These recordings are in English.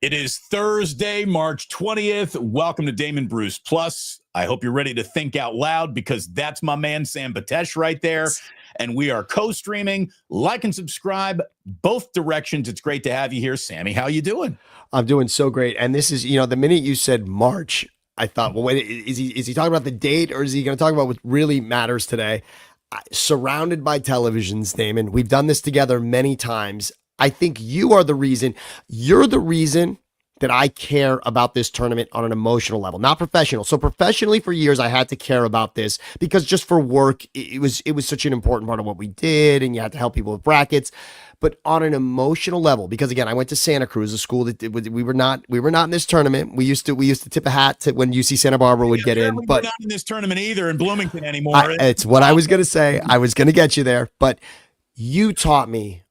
It is Thursday, March 20th. Welcome to Damon Bruce Plus. I hope you're ready to think out loud because that's my man, Sam Batesh, right there. And we are co-streaming. Like and subscribe both directions. It's great to have you here. Sammy, how you doing? I'm doing so great. And this is, the minute you said March, I thought, well, wait, is he talking about the date or is he going to talk about what really matters today? Surrounded by televisions, Damon. We've done this together many times. I think you're the reason that I care about this tournament on an emotional level, not professional. So professionally for years, I had to care about this because just for work, it was such an important part of what we did. And you had to help people with brackets, but on an emotional level, because again, I went to Santa Cruz, a school that we were not in this tournament. We used to tip a hat to when UC Santa Barbara would get in, but we're not in this tournament either in Bloomington anymore. It's what I was going to say. I was going to get you there, but you taught me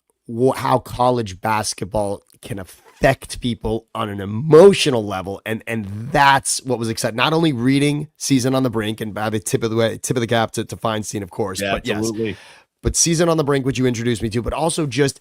how college basketball can affect people on an emotional level, and that's what was exciting. Not only reading Season on the Brink and by the tip of the cap to Feinstein, of course, yeah, but absolutely. Yes, but Season on the Brink, which you introduced me to, but also just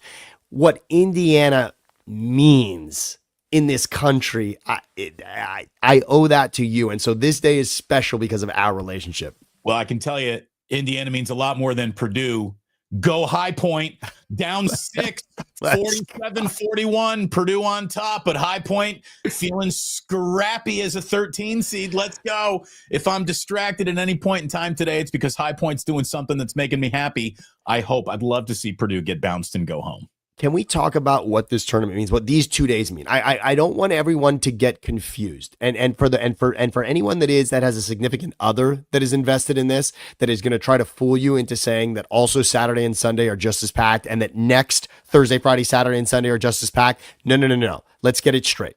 what Indiana means in this country. I owe that to you, and so this day is special because of our relationship. Well, I can tell you, Indiana means a lot more than Purdue. Go High Point, down 6, 47-41, Purdue on top, but High Point feeling scrappy as a 13 seed. Let's go. If I'm distracted at any point in time today, it's because High Point's doing something that's making me happy. I'd love to see Purdue get bounced and go home. Can we talk about what this tournament means, what these 2 days mean? I don't want everyone to get confused. And for anyone that has a significant other that is invested in this, that is going to try to fool you into saying that also Saturday and Sunday are just as packed and that next Thursday, Friday, Saturday, and Sunday are just as packed. No. Let's get it straight.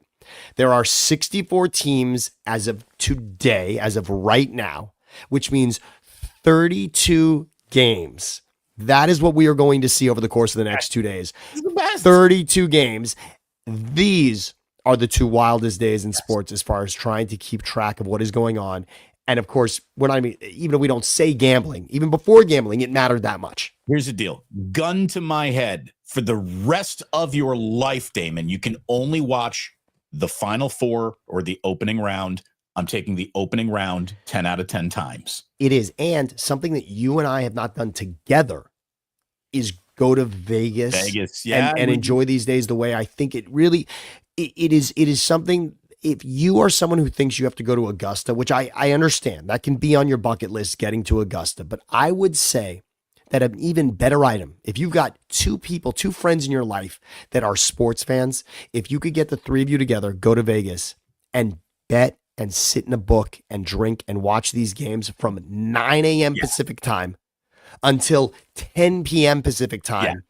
There are 64 teams as of today, as of right now, which means 32 games. That is what we are going to see over the course of the next 2 days. 32 games. These are the two wildest days in sports as far as trying to keep track of what is going on. And of course, even if we don't say gambling, even before gambling, it mattered that much. Here's the deal. Gun to my head. For the rest of your life, Damon, you can only watch the Final Four or the opening round. I'm taking the opening round 10 out of 10 times. It is. And something that you and I have not done together is go to Vegas yeah, and enjoy these days the way I think it is something. If you are someone who thinks you have to go to Augusta, which I understand, that can be on your bucket list, getting to Augusta. But I would say that an even better item, if you've got two friends in your life that are sports fans, if you could get the three of you together, go to Vegas and bet and sit in a book and drink and watch these games from 9 a.m. Pacific time until 10 p.m. Pacific time.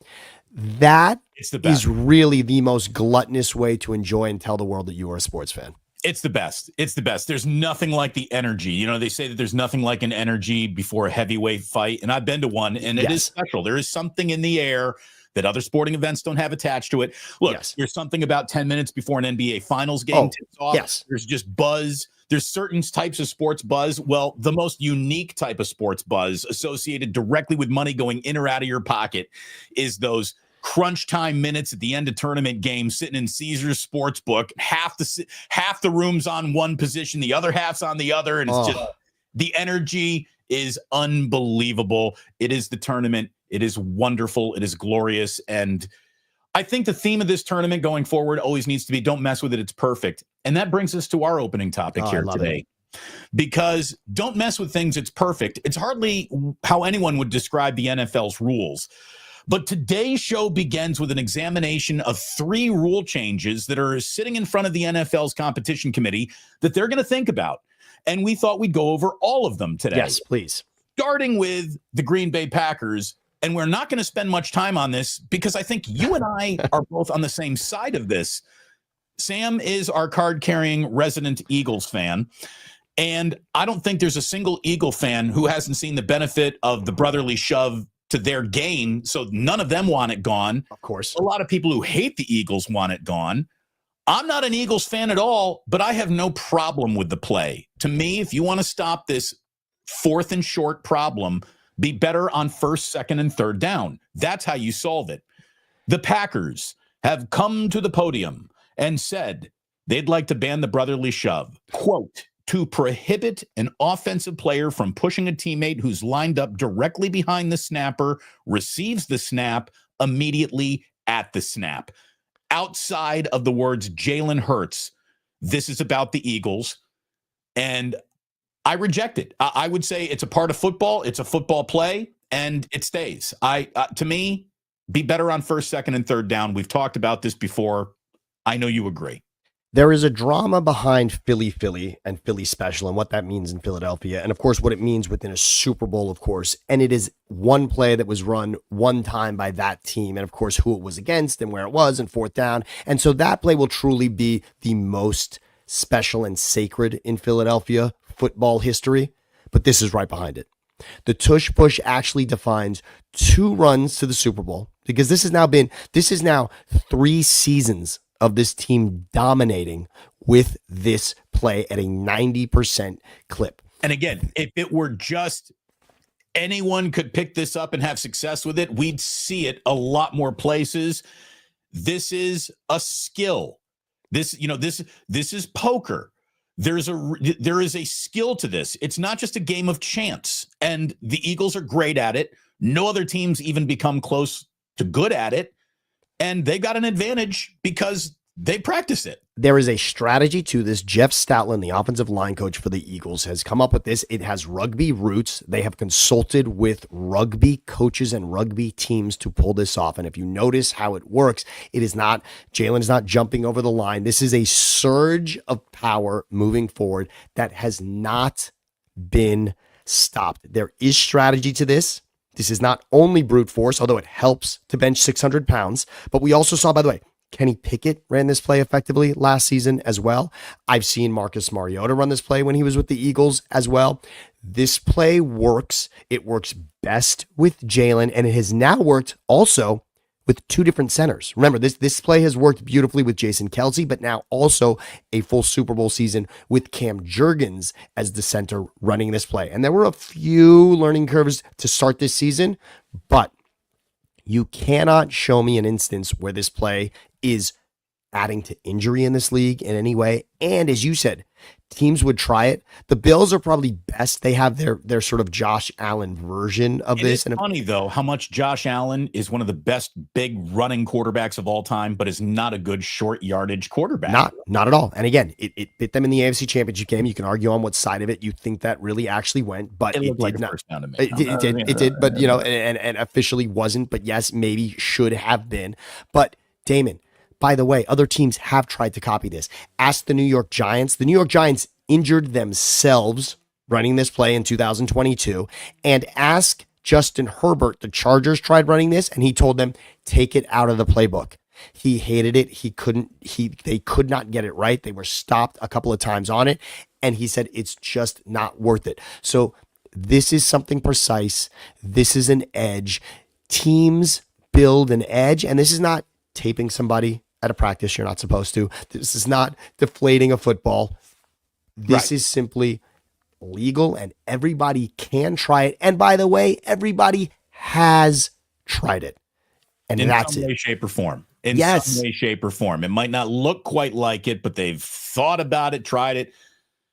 That is really the most gluttonous way to enjoy and tell the world that you are a sports fan. It's the best. It's the best. There's nothing like the energy. They say that there's nothing like an energy before a heavyweight fight. And I've been to one, and it is special. There is something in the air that other sporting events don't have attached to it. Look, there's something about 10 minutes before an NBA Finals game tips off. There's just buzz. There's certain types of sports buzz. Well, the most unique type of sports buzz associated directly with money going in or out of your pocket is those crunch time minutes at the end of tournament games, sitting in Caesar's Sportsbook. Half the room's on one position, the other half's on the other, and it's just the energy is unbelievable. It is the tournament. It is wonderful. It is glorious. And I think the theme of this tournament going forward always needs to be don't mess with it. It's perfect. And that brings us to our opening topic here today. Because don't mess with things. It's perfect. It's hardly how anyone would describe the NFL's rules. But today's show begins with an examination of 3 rule changes that are sitting in front of the NFL's competition committee that they're going to think about. And we thought we'd go over all of them today. Yes, please. Starting with the Green Bay Packers. And we're not going to spend much time on this because I think you and I are both on the same side of this. Sam is our card-carrying resident Eagles fan. And I don't think there's a single Eagle fan who hasn't seen the benefit of the brotherly shove to their gain. So none of them want it gone. Of course. A lot of people who hate the Eagles want it gone. I'm not an Eagles fan at all, but I have no problem with the play. To me, if you want to stop this 4th and short problem, be better on 1st, 2nd, and 3rd down. That's how you solve it. The Packers have come to the podium and said They'd like to ban the brotherly shove. Quote, to prohibit an offensive player from pushing a teammate who's lined up directly behind the snapper, receives the snap immediately at the snap. Outside of the words Jalen Hurts, this is about the Eagles, and I reject it. I would say it's a part of football. It's a football play, and it stays. To me, be better on first, second, and third down. We've talked about this before. I know you agree. There is a drama behind Philly and Philly special and what that means in Philadelphia. And of course, what it means within a Super Bowl, of course. And it is one play that was run one time by that team. And of course, who it was against and where it was and fourth down. And so that play will truly be the most special and sacred in Philadelphia football history. But this is right behind it. The tush push actually defines 2 runs to the Super Bowl, because this is now 3 seasons of this team dominating with this play at a 90% clip. And again, if it were just anyone could pick this up and have success with it, we'd see it a lot more places. This is a skill. This is poker. There is a skill to this. It's not just a game of chance. And the Eagles are great at it. No other teams even become close to good at it. And they got an advantage because they practice it. There is a strategy to this. Jeff Stoutland, the offensive line coach for the Eagles, has come up with this. It has rugby roots. They have consulted with rugby coaches and rugby teams to pull this off. And if you notice how it works, Jalen is not jumping over the line. This is a surge of power moving forward that has not been stopped. There is strategy to this. This is not only brute force, although it helps to bench 600 pounds. But we also saw, by the way, Kenny Pickett ran this play effectively last season as well. I've seen Marcus Mariota run this play when he was with the Eagles as well. This play works. It works best with Jalen, and it has now worked also with 2 different centers. Remember, this play has worked beautifully with Jason Kelce, but now also a full Super Bowl season with Cam Jurgens as the center running this play. And there were a few learning curves to start this season, but you cannot show me an instance where this play is adding to injury in this league in any way. And as you said, teams would try it. The Bills are probably best. They have their sort of Josh Allen version of this. It's funny, though, how much Josh Allen is one of the best big running quarterbacks of all time, but is not a good short yardage quarterback. Not at all. And again, it bit them in the AFC Championship game. You can argue on what side of it you think that really actually went, but it looked like did a not. First down to me. It did, but and officially wasn't. But yes, maybe should have been. But Damon, by the way, other teams have tried to copy this. Ask the New York Giants. The New York Giants injured themselves running this play in 2022. And ask Justin Herbert. The Chargers tried running this, and he told them, take it out of the playbook. He hated it. They could not get it right. They were stopped a couple of times on it. And he said, it's just not worth it. So this is something precise. This is an edge. Teams build an edge. And this is not taping somebody at a practice you're not supposed to. This is not deflating a football. This is simply legal, and everybody can try it. And by the way, everybody has tried it. And that's it. In some way, shape, or form. Some way, shape, or form. It might not look quite like it, but they've thought about it, tried it.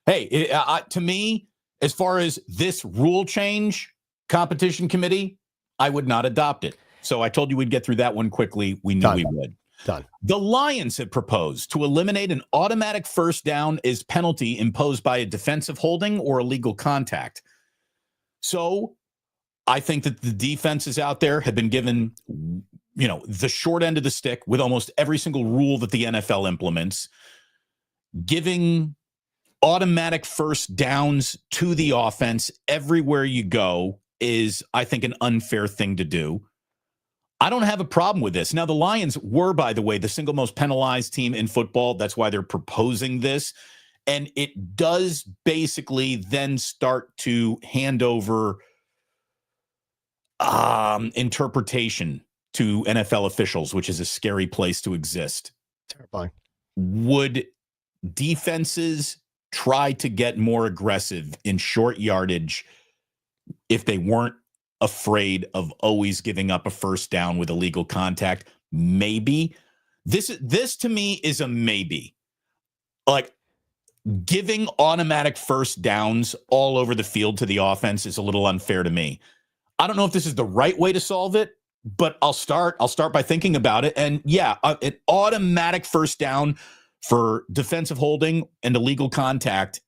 Hey, to me, as far as this rule change, competition committee, I would not adopt it. So I told you we'd get through that one quickly. We knew we would. Done. The Lions have proposed to eliminate an automatic first down as penalty imposed by a defensive holding or illegal contact. So I think that the defenses out there have been given, the short end of the stick with almost every single rule that the NFL implements. Giving automatic first downs to the offense everywhere you go is, I think, an unfair thing to do. I don't have a problem with this. Now, the Lions were, by the way, the single most penalized team in football. That's why they're proposing this. And it does basically then start to hand over interpretation to NFL officials, which is a scary place to exist. Terrifying. Would defenses try to get more aggressive in short yardage if they weren't afraid of always giving up a first down with illegal contact? Maybe. This to me is a maybe. Like, giving automatic first downs all over the field to the offense is a little unfair to me. I don't know if this is the right way to solve it, but I'll start by thinking about it. And yeah, an automatic first down for defensive holding and illegal contact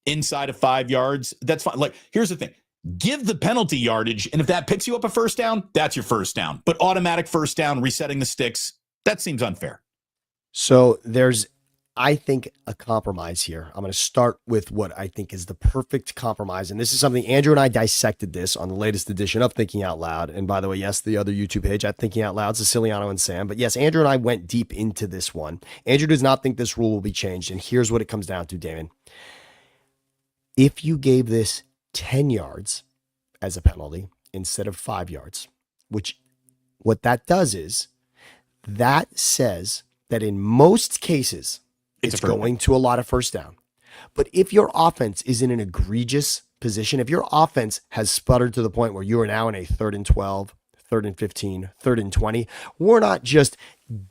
inside of 5 yards, that's fine. Like, here's the thing. Give the penalty yardage, and if that picks you up a first down, that's your first down. But automatic first down, resetting the sticks, that seems unfair. So there's, I think, a compromise here. I'm going to start with what I think is the perfect compromise. And this is something Andrew and I dissected this on the latest edition of Thinking Out Loud. And by the way, yes, the other YouTube page at Thinking Out Loud, Siciliano and Sam. But yes, Andrew and I went deep into this one. Andrew does not think this rule will be changed. And here's what it comes down to, Damon. If you gave this 10 yards as a penalty instead of 5 yards, which what that does is that says that in most cases, it's going to a lot of first down. But if your offense is in an egregious position, if your offense has sputtered to the point where you are now in a 3rd and 12, 3rd and 15, 3rd and 20, we're not just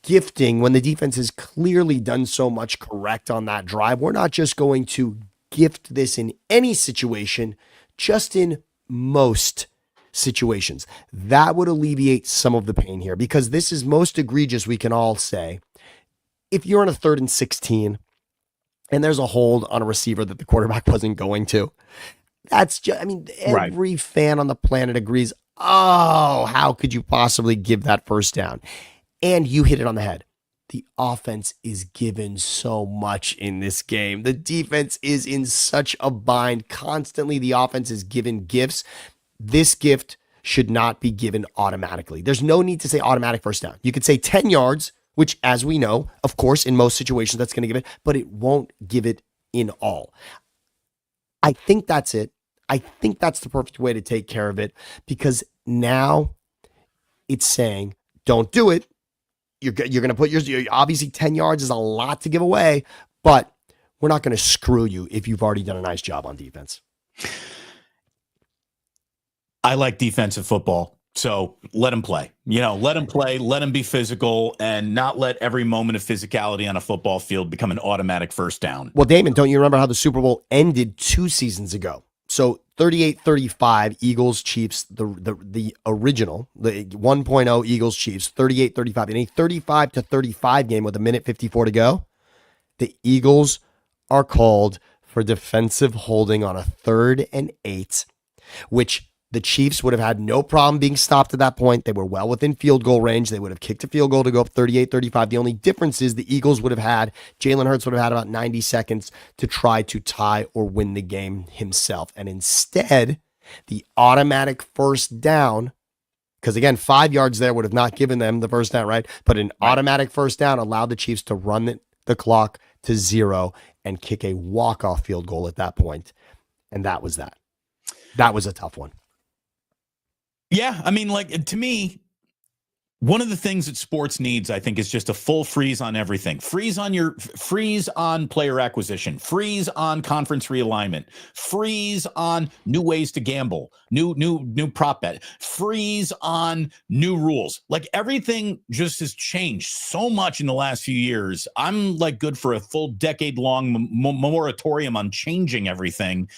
gifting when the defense has clearly done so much correct on that drive. We're not just going to gift this in any situation, just in most situations. That would alleviate some of the pain here, because this is most egregious, we can all say. If you're in a 3rd and 16 and there's a hold on a receiver that the quarterback wasn't going to, that's just, I mean, every fan on the planet agrees, oh, how could you possibly give that first down? And you hit it on the head. The offense is given so much in this game. The defense is in such a bind. Constantly, the offense is given gifts. This gift should not be given automatically. There's no need to say automatic first down. You could say 10 yards, which, as we know, of course, in most situations, that's going to give it, but it won't give it in all. I think that's it. I think that's the perfect way to take care of it, because now it's saying, don't do it. You're going to put yours, obviously 10 yards is a lot to give away, but we're not going to screw you if you've already done a nice job on defense. I like defensive football. So let him play, let him play, let him be physical, and not let every moment of physicality on a football field become an automatic first down. Well, Damon, don't you remember how the Super Bowl ended 2 seasons ago? So 38-35 Eagles Chiefs, the original, the 1.0 Eagles Chiefs, 38-35 in a 35-35 game with 1:54 to go. The Eagles are called for defensive holding on a 3rd and 8, which the Chiefs would have had no problem being stopped at that point. They were well within field goal range. They would have kicked a field goal to go up 38-35. The only difference is the Eagles would have had, Jalen Hurts would have had about 90 seconds to try to tie or win the game himself. And instead, the automatic first down, because again, 5 yards there would have not given them the first down, right? But an automatic first down allowed the Chiefs to run the clock to 0 and kick a walk-off field goal at that point. And that was that. That was a tough one. Yeah, I mean, like, to me, one of the things that sports needs, I think, is just a full freeze on everything. Freeze on player acquisition, freeze on conference realignment, freeze on new ways to gamble, new prop bet, freeze on new rules. Like, everything just has changed so much in the last few years. I'm like good for a full decade-long moratorium on changing everything,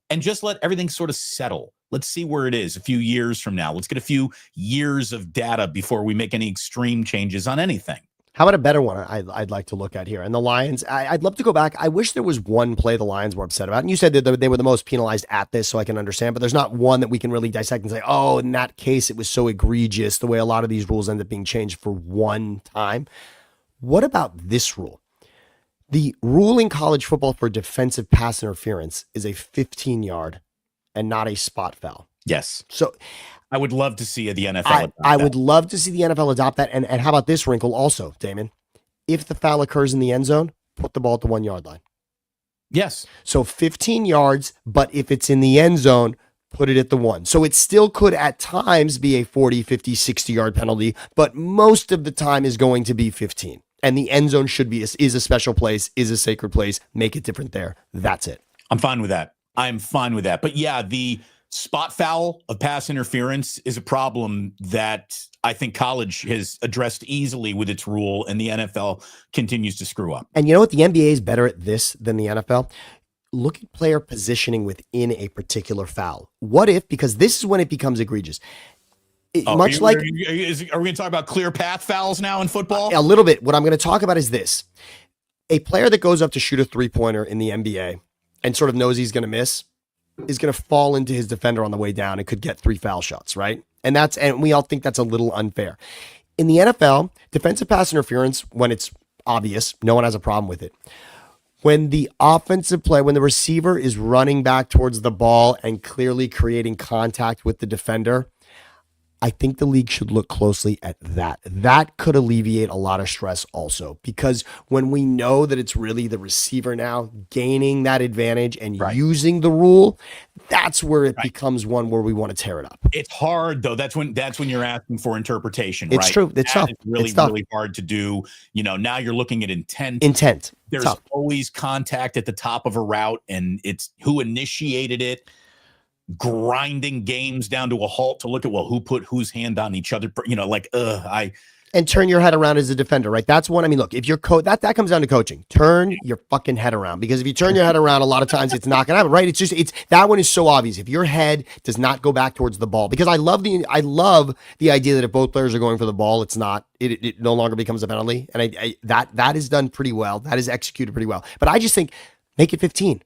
and just let everything sort of settle. Let's see where it is a few years from now. Let's get a few years of data before we make any extreme changes on anything. How about a better one I'd like to look at here? And the Lions, I'd love to go back. I wish there was one play the Lions were upset about. And you said that they were the most penalized at this, so I can understand. But there's not one that we can really dissect and say, oh, in that case, it was so egregious, the way a lot of these rules end up being changed for one time. What about this rule? The rule in college football for defensive pass interference is a 15-yard and not a spot foul. Yes. So I would love to see the NFL. I would love to see the NFL adopt that. And how about this wrinkle also, Damon? If the foul occurs in the end zone, put the ball at the 1 yard line. Yes. So 15 yards, but if it's in the end zone, put it at the 1. So it still could at times be a 40, 50, 60 yard penalty, but most of the time is going to be 15. And the end zone is a special place, is a sacred place. Make it different there. That's it. I'm fine with that. I'm fine with that. But yeah, the spot foul of pass interference is a problem that I think college has addressed easily with its rule, and the NFL continues to screw up. And you know what? The NBA is better at this than the NFL. Look at player positioning within a particular foul. What if, because this is when it becomes egregious. Are we going to talk about clear path fouls now in football? A little bit. What I'm going to talk about is this. A player that goes up to shoot a three-pointer in the NBA and sort of knows he's going to miss is going to fall into his defender on the way down and could get 3 foul shots, right? And we all think that's a little unfair. In the NFL, defensive pass interference, when it's obvious, no one has a problem with it. When the offensive play, when the receiver is running back towards the ball and clearly creating contact with the defender, I think the league should look closely at that. That could alleviate a lot of stress also, because when we know that it's really the receiver now gaining that advantage and using the rule, that's where it becomes one where we want to tear it up. It's hard though. That's when you're asking for interpretation. It's true. It's tough. It's really, it's tough. really hard to do. Now you're looking at intent. There's tough. always contact at the top of a route, and it's who initiated it. Grinding games down to a halt to look at who put whose hand on each other, and turn your head around as a defender, right? That's one. I mean, look, if you're that comes down to coaching. Turn your fucking head around, because if you turn your head around, a lot of times it's not gonna happen, right? It's that one is so obvious. If your head does not go back towards the ball, because I love the idea that if both players are going for the ball, it's not it no longer becomes a penalty, and that is done pretty well. That is executed pretty well. But I just think make it 15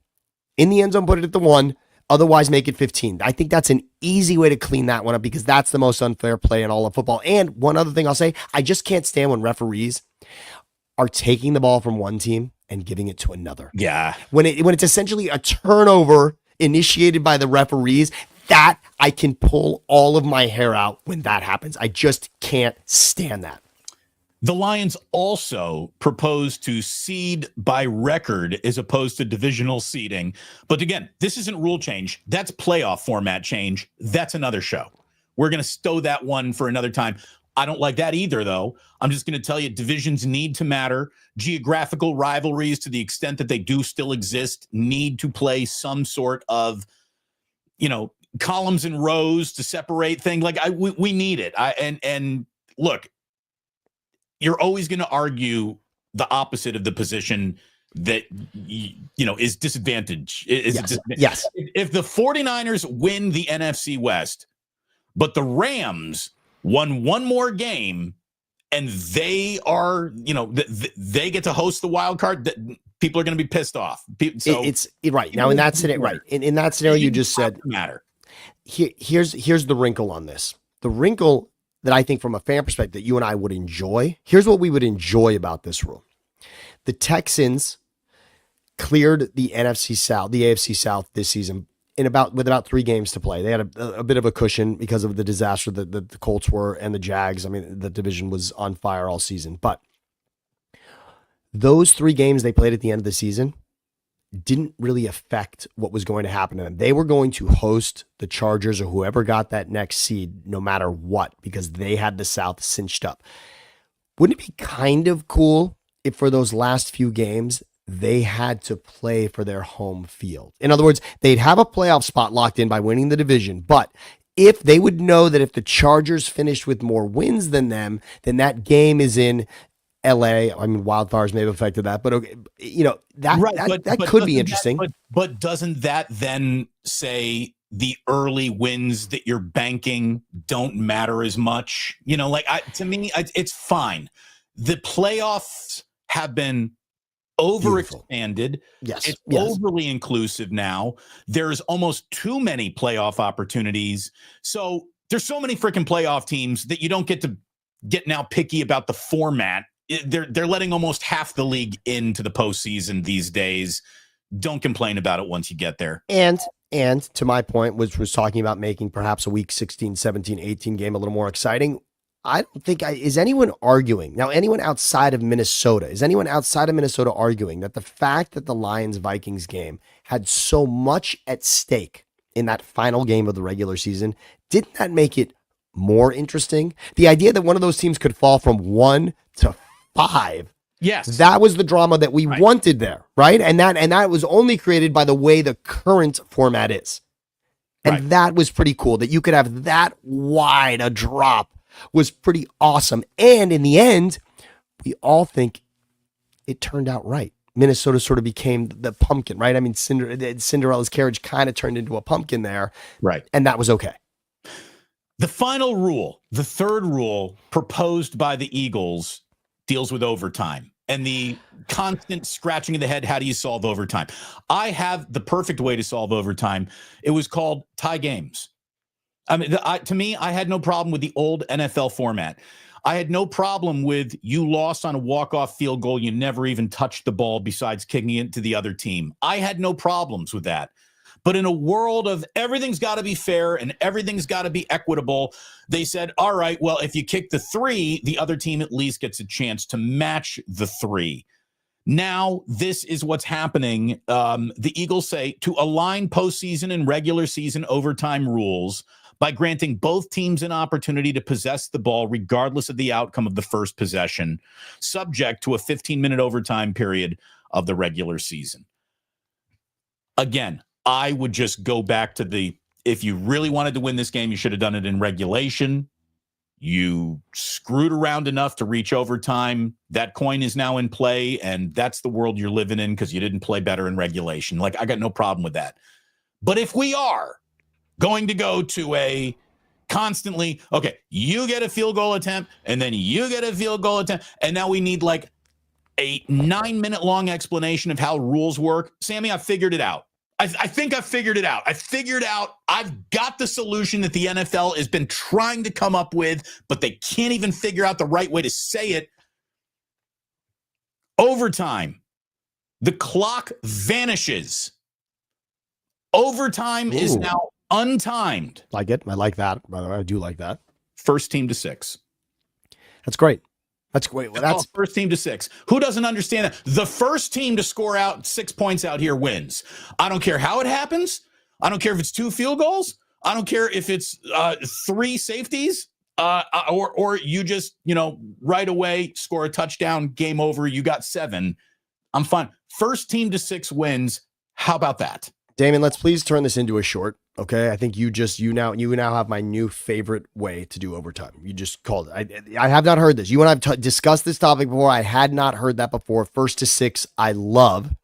in the end zone, put it at the 1. Otherwise, make it 15. I think that's an easy way to clean that one up, because that's the most unfair play in all of football. And one other thing I'll say, I just can't stand when referees are taking the ball from one team and giving it to another. Yeah. When it's essentially a turnover initiated by the referees, that I can pull all of my hair out when that happens. I just can't stand that. The Lions also proposed to seed by record as opposed to divisional seeding. But again, this isn't rule change. That's playoff format change. That's another show. We're going to stow that one for another time. I don't like that either, though. I'm just going to tell you, divisions need to matter. Geographical rivalries, to the extent that they do still exist, need to play some sort of, columns and rows to separate things. We need it. And look, you're always going to argue the opposite of the position that is disadvantage. Yes. If the 49ers win the NFC West, but the Rams won one more game and they are, they get to host the wild card, people are going to be pissed off. So it's right now in that scenario, right? In that scenario, you just said matter. Here's the wrinkle on this. The wrinkle that I think from a fan perspective that you and I would enjoy. Here's what we would enjoy about this rule. The Texans cleared the NFC South, the AFC South this season with about 3 games to play. They had a bit of a cushion because of the disaster that the Colts were and the Jags. I mean, the division was on fire all season. But those 3 games they played at the end of the season didn't really affect what was going to happen to them. They were going to host the Chargers or whoever got that next seed no matter what, because they had the South cinched up. Wouldn't it be kind of cool if for those last few games they had to play for their home field? In other words, they'd have a playoff spot locked in by winning the division, but if they would know that if the Chargers finished with more wins than them, then that game is in LA. I mean, wildfires may have affected that, but okay, that could be interesting. But doesn't that then say the early wins that you're banking don't matter as much? To me, it's fine. The playoffs have been overexpanded. Yes. It's overly inclusive now. There's almost too many playoff opportunities. So there's so many freaking playoff teams that you don't get to get now picky about the format. They're letting almost half the league into the postseason these days. Don't complain about it once you get there. And to my point, which was talking about making perhaps a week 16, 17, 18 game a little more exciting. I don't think is anyone arguing now, anyone outside of Minnesota, arguing that the fact that the Lions-Vikings game had so much at stake in that final game of the regular season, didn't that make it more interesting? The idea that one of those teams could fall from 1 to 5. Yes. That was the drama that we wanted there, right? And that was only created by the way the current format is. And that was pretty cool. That you could have that wide a drop was pretty awesome. And in the end, we all think it turned out right. Minnesota sort of became the pumpkin, right? I mean, Cinderella's carriage kind of turned into a pumpkin there. Right. And that was okay. The final rule, the third rule proposed by the Eagles, deals with overtime and the constant scratching of the head. How do you solve overtime? I have the perfect way to solve overtime. It was called tie games. I mean, to me, I had no problem with the old NFL format. I had no problem with you lost on a walk-off field goal. You never even touched the ball besides kicking it to the other team. I had no problems with that. But in a world of everything's got to be fair and everything's got to be equitable, they said, all right, well, if you kick the 3, the other team at least gets a chance to match the 3. Now, this is what's happening. The Eagles say to align postseason and regular season overtime rules by granting both teams an opportunity to possess the ball regardless of the outcome of the first possession, subject to a 15-minute overtime period of the regular season. Again, I would just go back to if you really wanted to win this game, you should have done it in regulation. You screwed around enough to reach overtime. That coin is now in play, and that's the world you're living in because you didn't play better in regulation. Like, I got no problem with that. But if we are going to go to a constantly, okay, you get a field goal attempt, and then you get a field goal attempt, and now we need like a 9-minute long explanation of how rules work. Sammy, I figured it out. I think I figured it out. I've got the solution that the NFL has been trying to come up with, but they can't even figure out the right way to say it. Overtime. The clock vanishes. Overtime is now untimed. Like it. I like that. By the way, I do like that. First team to 6. That's great. That's great. Well, that's first team to 6. Who doesn't understand that? The first team to score out 6 points out here wins. I don't care how it happens. I don't care if it's 2 field goals. I don't care if it's 3 safeties or you just, right away score a touchdown, game over. You got 7. I'm fine. First team to 6 wins. How about that? Damon, let's please turn this into a short. Okay, I think you now have my new favorite way to do overtime. You just called it. I have not heard this. You and I have discussed this topic before. I had not heard that before. First to 6, I love.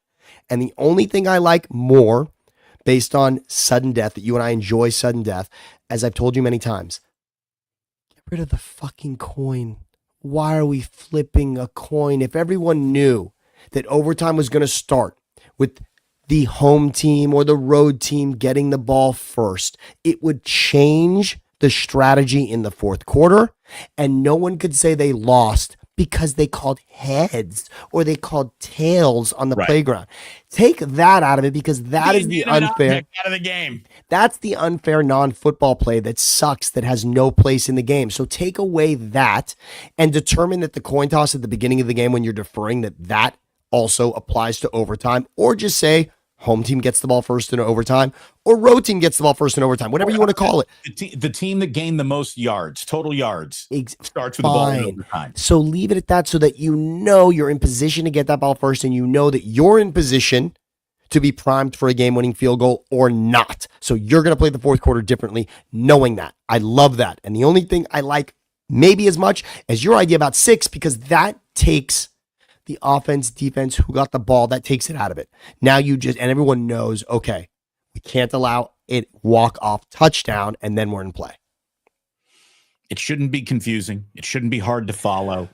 And the only thing I like more, based on sudden death, that you and I enjoy sudden death, as I've told you many times, get rid of the fucking coin. Why are we flipping a coin? If everyone knew that overtime was going to start with the home team or the road team getting the ball first, it would change the strategy in the fourth quarter, and no one could say they lost because they called heads or they called tails on the playground. Take that out of it, because that is the unfair out of the game. That's the unfair non-football play that sucks, that has no place in the game. So take away that and determine that the coin toss at the beginning of the game when you're deferring, that also applies to overtime, or just say home team gets the ball first in overtime, or road team gets the ball first in overtime, whatever you want to call it. The team that gained the most yards, total yards, starts with the ball in overtime. So leave it at that, so that you're in position to get that ball first, and you know that you're in position to be primed for a game-winning field goal or not. So you're going to play the fourth quarter differently, knowing that. I love that. And the only thing I like maybe as much as your idea about 6, because that takes the offense, defense, who got the ball, that takes it out of it. Now and everyone knows, okay, we can't allow it walk-off touchdown, and then we're in play. It shouldn't be confusing. It shouldn't be hard to follow.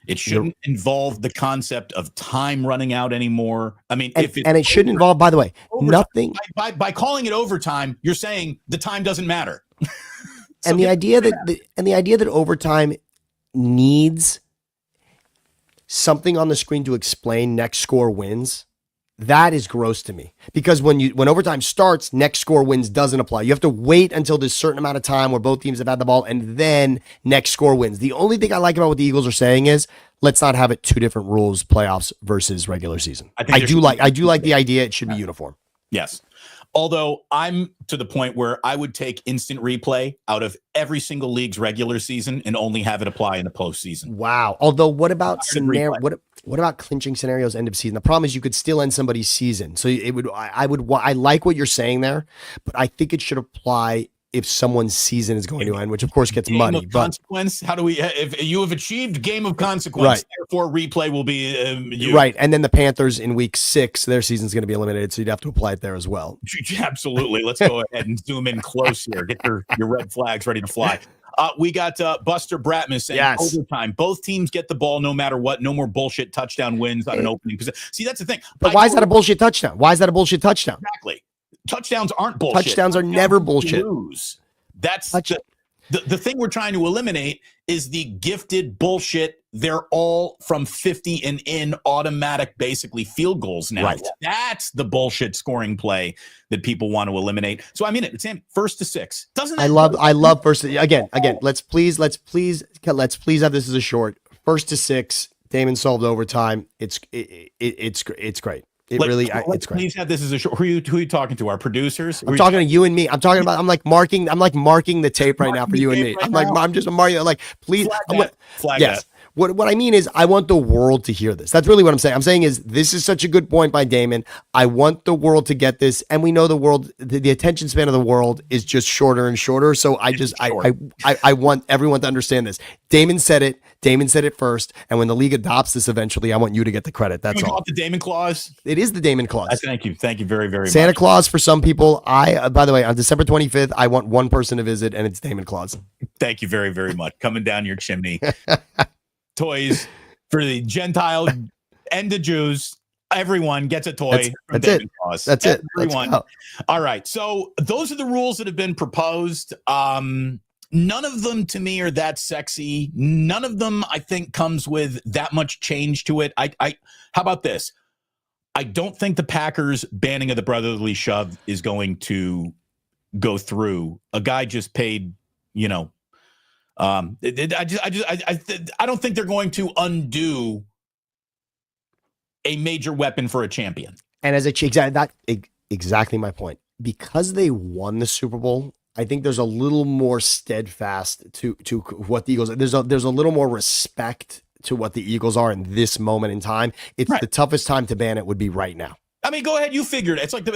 It shouldn't involve the concept of time running out anymore. I mean, and it shouldn't involve, by the way, nothing. By calling it overtime, you're saying the time doesn't matter. And the idea that overtime needs something on the screen to explain next score wins, that is gross to me. Because when overtime starts, next score wins doesn't apply. You have to wait until this certain amount of time where both teams have had the ball, and then next score wins. The only thing I like about what the Eagles are saying is, let's not have it 2 different rules, playoffs versus regular season. I do like the idea. It should be uniform. Yes. Although I'm to the point where I would take instant replay out of every single league's regular season and only have it apply in the postseason. Wow. Although, what about what about clinching scenarios end of season? The problem is you could still end somebody's season. So it would. I like what you're saying there, but I think it should apply if someone's season is going to end, which of course gets muddy. But consequence, how do we? If you have achieved game of consequence, right. Therefore replay will be right. And then the Panthers in week 6, their season's going to be eliminated, so you'd have to apply it there as well. Absolutely. Let's go ahead and zoom in close here. Get your red flags ready to fly. We got Buster Bratman saying overtime. Both teams get the ball no matter what. No more bullshit touchdown wins on an opening position. See, that's the thing. But why is that a bullshit touchdown? Why is that a bullshit touchdown? Exactly. Touchdowns aren't bullshit. Touchdowns are never bullshit. That's the thing we're trying to eliminate is the gifted bullshit. They're all from 50 and in automatic, basically field goals now. Right. That's the bullshit scoring play that people want to eliminate. So I mean, it's first to 6. Doesn't I love first to, again. Let's please have this as a short. First to 6. Damon solved overtime. It's great. It's great. Please have this as a short. Who are you talking to? Our producers? I'm talking to you and me. I'm marking the tape right now for you and me. I'm marking. Like, please. Flag that. What I mean is, I want the world to hear this. That's really what I'm saying. I'm saying is, this is such a good point by Damon. I want the world to get this, and we know the world, the attention span of the world is just shorter and shorter. So I want everyone to understand this. Damon said it. Damon said it first, and when the league adopts this eventually, I want you to get the credit. That's all. The Damon Clause. It is the Damon Clause. Thank you very, very much. Santa Claus for some people. By the way, on December 25th, I want one person to visit, and it's Damon Clause. Thank you very, very much. Coming down your chimney. Toys for the Gentile and the Jews. Everyone gets a toy. That's it. That's it. Everyone. All right. So those are the rules that have been proposed. None of them to me are that sexy. None of them, I think, comes with that much change to it. How about this? I don't think the Packers banning of the brotherly shove is going to go through. A guy just paid, I don't think they're going to undo a major weapon for a champion. And as exactly my point. Because they won the Super Bowl, I think there's a little more steadfast to what the Eagles. There's a little more respect to what the Eagles are in this moment in time. It's right. The toughest time to ban it would be right now. I mean, go ahead. You figured it. It's like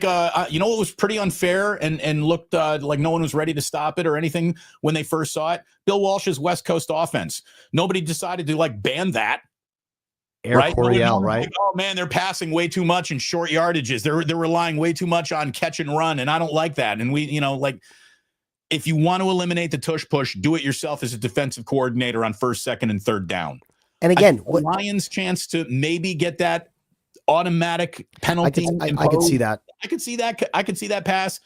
what was pretty unfair and looked like no one was ready to stop it or anything when they first saw it. Bill Walsh's West Coast offense. Nobody decided to ban that. Right? Coryell, right? Like, oh man, they're passing way too much in short yardages. They're relying way too much on catch and run, and I don't like that. And we, if you want to eliminate the tush push, do it yourself as a defensive coordinator on first, second, and third down. And again, the Lions' chance to maybe get that automatic penalty. I could see that. I could see that pass.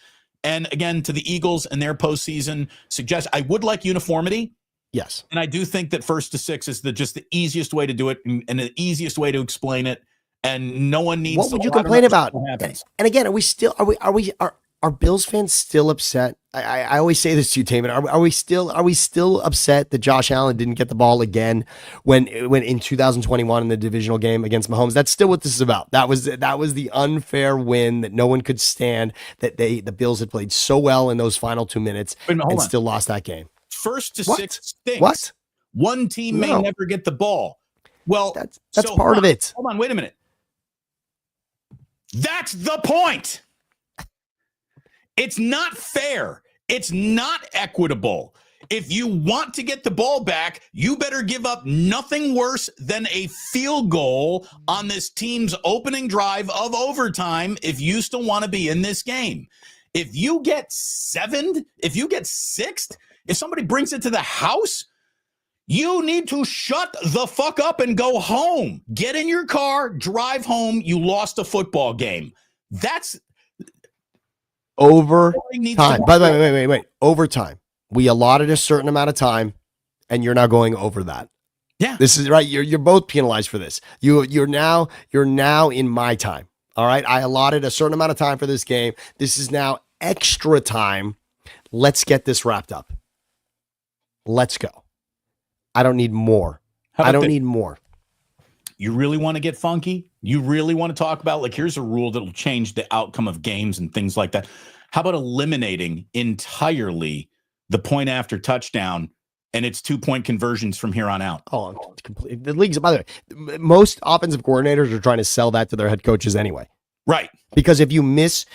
And again, to the Eagles and their postseason suggest I would like uniformity. Yes. And I do think that first to 6 is just the easiest way to do it and the easiest way to explain it. And no one needs. What would you complain about? And again, are Bills fans still upset? I always say this to you, Damon. Are we still upset that Josh Allen didn't get the ball again when in 2021 in the divisional game against Mahomes? That's still what this is about. That was the unfair win that no one could stand, that the Bills had played so well in those final 2 minutes and still lost that game. First to 6 stinks. What? One team may never get the ball. Well, that's part of it. Hold on, wait a minute. That's the point. It's not fair. It's not equitable. If you want to get the ball back, you better give up nothing worse than a field goal on this team's opening drive of overtime if you still want to be in this game. If you get 7th, if you get 6th, if somebody brings it to the house, you need to shut the fuck up and go home. Get in your car, drive home. You lost a football game. That's overtime. By the way, wait. Overtime. We allotted a certain amount of time, and you're now going over that. Yeah, this is right. You're both penalized for this. You're now in my time. All right. I allotted a certain amount of time for this game. This is now extra time. Let's get this wrapped up. Let's go. I don't need more. I don't need more. You really want to get funky? You really want to talk about, like, here's a rule that'll change the outcome of games and things like that. How about eliminating entirely the point after touchdown, and it's 2-point conversions from here on out? Oh, completely. The league's, by the way, most offensive coordinators are trying to sell that to their head coaches anyway. Right. Because if you miss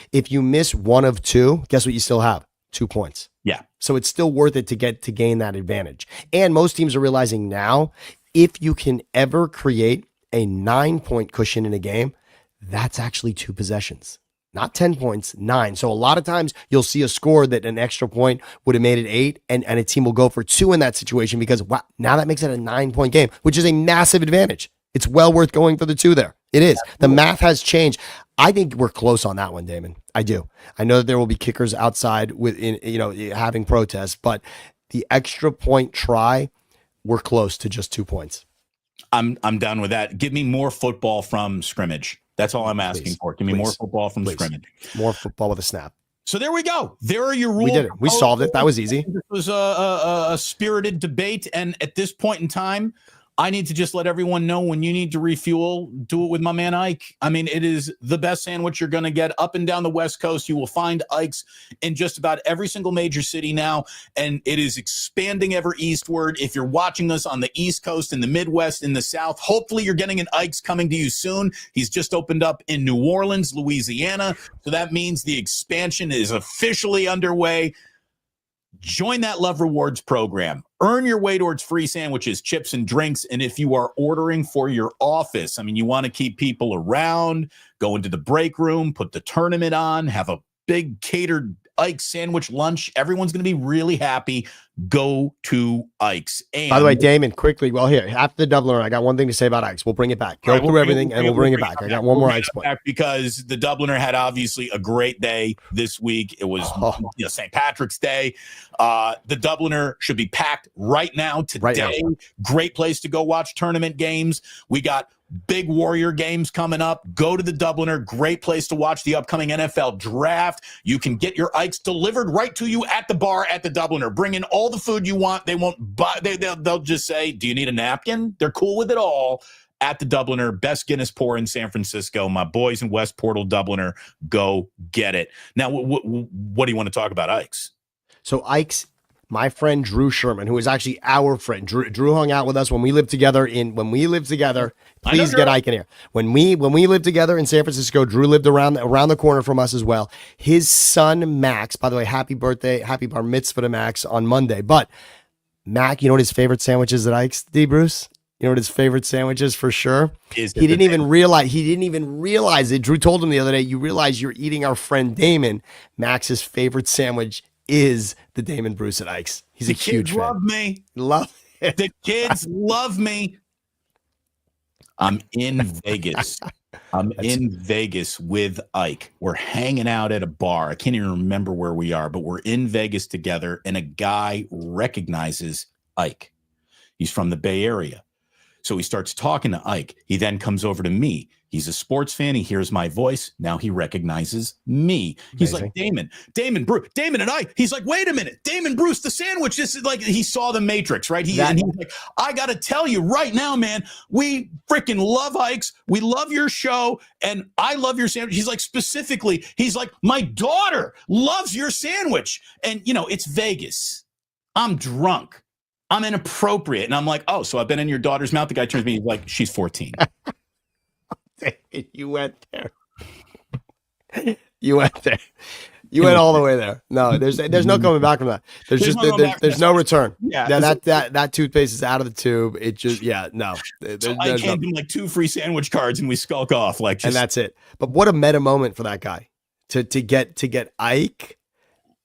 one of two, guess what you still have? 2 points. Yeah. So it's still worth it to gain that advantage. And most teams are realizing now, if you can ever create a 9-point cushion in a game, that's actually 2 possessions. Not 10 points, 9. So a lot of times you'll see a score that an extra point would have made it 8, and a team will go for 2 in that situation because, wow, now that makes it a 9-point game, which is a massive advantage. It's well worth going for the 2 there. It is. The math has changed. I think we're close on that one, Damon. I do. I know that there will be kickers outside having protests, but the extra point try, we're close to just 2 points. I'm done with that. Give me more football from scrimmage. That's all I'm asking for. Give me more football from scrimmage. More football with a snap. So there we go. There are your rules. We did it. We solved it. That was easy. It was a spirited debate. And at this point in time, I need to just let everyone know, when you need to refuel, do it with my man Ike. I mean, it is the best sandwich you're going to get up and down the West Coast. You will find Ike's in just about every single major city now, and it is expanding ever eastward. If you're watching us on the East Coast, in the Midwest, in the South, hopefully you're getting an Ike's coming to you soon. He's just opened up in New Orleans, Louisiana, so that means the expansion is officially underway. Join that Love Rewards program. Earn your way towards free sandwiches, chips, and drinks. And if you are ordering for your office, I mean, you want to keep people around, go into the break room, put the tournament on, have a big catered Ike's sandwich lunch. Everyone's going to be really happy. Go to Ike's. And by the way, Damon, quickly, well, here, after the Doublener, I got one thing to say about Ike's. We'll bring it back. Go through everything, and we'll bring it back. I got one more Ike's point. Because the Doublener had obviously a great day this week. It was St. Patrick's Day. The Doublener should be packed right now, today. Right now. Great place to go watch tournament games. We got big Warrior games coming up. Go to the Doublener. Great place to watch the upcoming NFL draft. You can get your Ike's delivered right to you at the bar at the Doublener. Bring in all the food you want. They won't buy. They'll just say, "Do you need a napkin?" They're cool with it all. At the Doublener, best Guinness pour in San Francisco. My boys in West Portal Doublener, go get it. Now, what do you want to talk about Ike's? So Ike's, my friend Drew Sherman, who is actually our friend. Drew hung out with us when we lived together. Please get Ike in here. When we lived together in San Francisco, Drew lived around the corner from us as well. His son Max, by the way, happy birthday, happy bar mitzvah to Max on Monday. But Mac, you know what his favorite sandwich is at Ike's, D. Bruce? You know what his favorite sandwich is for sure? He didn't even realize it. Drew told him the other day, you realize you're eating our friend Damon. Max's favorite sandwich is the Damon Bruce at Ike's. He's a huge fan. Love me. Love it. The kids love me. I'm in Vegas. In Vegas with Ike. We're hanging out at a bar. I can't even remember where we are, but we're in Vegas together, and a guy recognizes Ike. He's from the Bay Area. So he starts talking to Ike. He then comes over to me. He's a sports fan. He hears my voice. Now he recognizes me. He's like, Damon, Bruce, Damon and Ike. He's like, wait a minute. Damon, Bruce, the sandwich. This is like, he saw the Matrix, right? And he's like, I got to tell you right now, man, we freaking love Ike's. We love your show. And I love your sandwich. He's like, specifically, he's like, my daughter loves your sandwich. And, it's Vegas. I'm drunk. I'm inappropriate. And I'm like, oh, so I've been in your daughter's mouth. The guy turns to me, he's like, she's 14. You went there. You went there. You went all the way there. No, there's no coming back from that. There's no return. Yeah, that toothpaste is out of the tube. It just no. So I gave him like 2 free sandwich cards and we skulk off and that's it. But what a meta moment for that guy to get Ike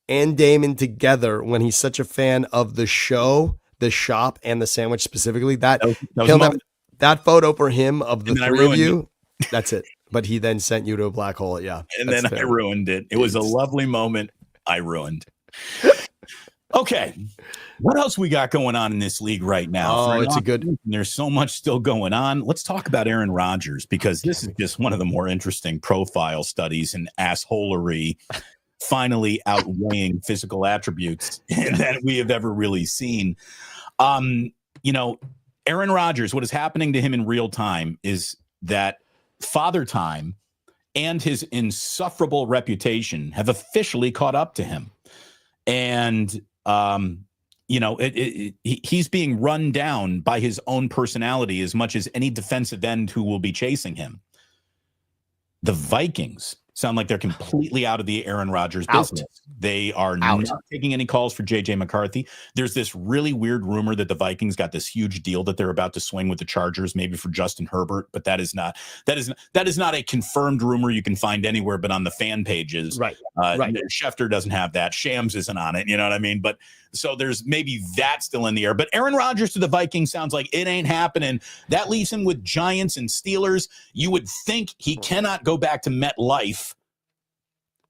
and Damon together when he's such a fan of the show, the shop, and the sandwich specifically. That photo for him of the 3 of you. That's it. But he then sent you to a black hole. Yeah. And then fair. I ruined it. It was a lovely moment. I ruined. Okay. What else we got going on in this league right now? Oh, it's a good. There's so much still going on. Let's talk about Aaron Rodgers, because this is just one of the more interesting profile studies in assholery, finally outweighing physical attributes that we have ever really seen. Aaron Rodgers, what is happening to him in real time is that Father Time and his insufferable reputation have officially caught up to him. And, he's being run down by his own personality as much as any defensive end who will be chasing him. The Vikings sound like they're completely out of the Aaron Rodgers business. They are not taking any calls for JJ McCarthy. There's this really weird rumor that the Vikings got this huge deal that they're about to swing with the Chargers, maybe for Justin Herbert, but that is not a confirmed rumor you can find anywhere but on the fan pages. Right. Schefter doesn't have that. Shams isn't on it. You know what I mean? But so there's maybe that still in the air. But Aaron Rodgers to the Vikings sounds like it ain't happening. That leaves him with Giants and Steelers. You would think he cannot go back to MetLife.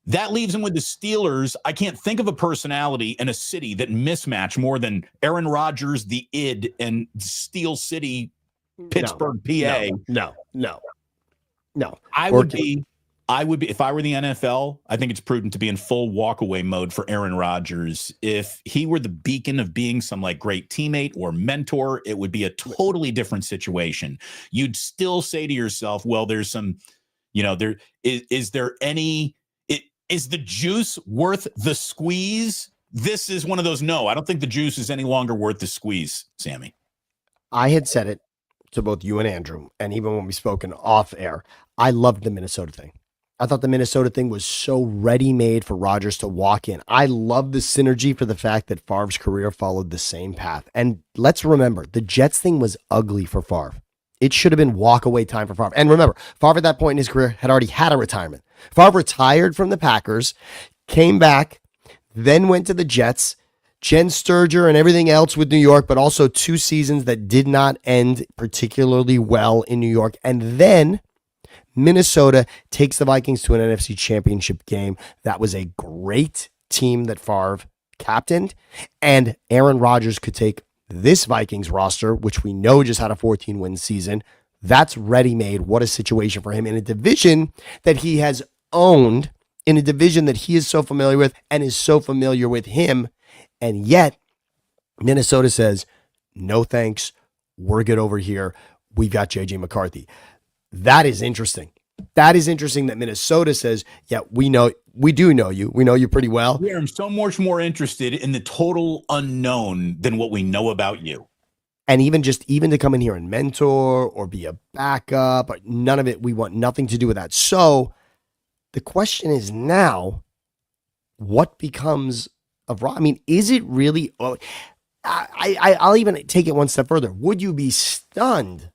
That leaves him with the Steelers. I can't think of a personality in a city that mismatch more than Aaron Rodgers, the id, and Steel City, Pittsburgh, PA. No. I would be, if I were the NFL, I think it's prudent to be in full walkaway mode for Aaron Rodgers. If he were the beacon of being some like great teammate or mentor, it would be a totally different situation. You'd still say to yourself, well, there's some, is the juice worth the squeeze? This is one of those. No, I don't think the juice is any longer worth the squeeze, Sammy. I had said it to both you and Andrew, and even when we spoken off air, I loved the Minnesota thing. I thought the Minnesota thing was so ready-made for Rodgers to walk in. I love the synergy for the fact that Favre's career followed the same path. And let's remember, the Jets thing was ugly for Favre. It should have been walk-away time for Favre. And remember, Favre at that point in his career had already had a retirement. Favre retired from the Packers, came back, then went to the Jets, Jen Sturger and everything else with New York, but also 2 seasons that did not end particularly well in New York. And then Minnesota takes the Vikings to an NFC Championship game. That was a great team that Favre captained, and Aaron Rodgers could take this Vikings roster, which we know just had a 14-win season. That's ready-made. What a situation for him in a division that he has owned, in a division that he is so familiar with and is so familiar with him. And yet, Minnesota says, no thanks. We're good over here. We've got JJ McCarthy. That is interesting. That is interesting that Minnesota says, yeah, we do know you. We know you pretty well. We are so much more interested in the total unknown than what we know about you. And even to come in here and mentor or be a backup, none of it. We want nothing to do with that. So the question is now, what becomes of Rod? I mean, is it really? I'll even take it one step further. Would you be stunned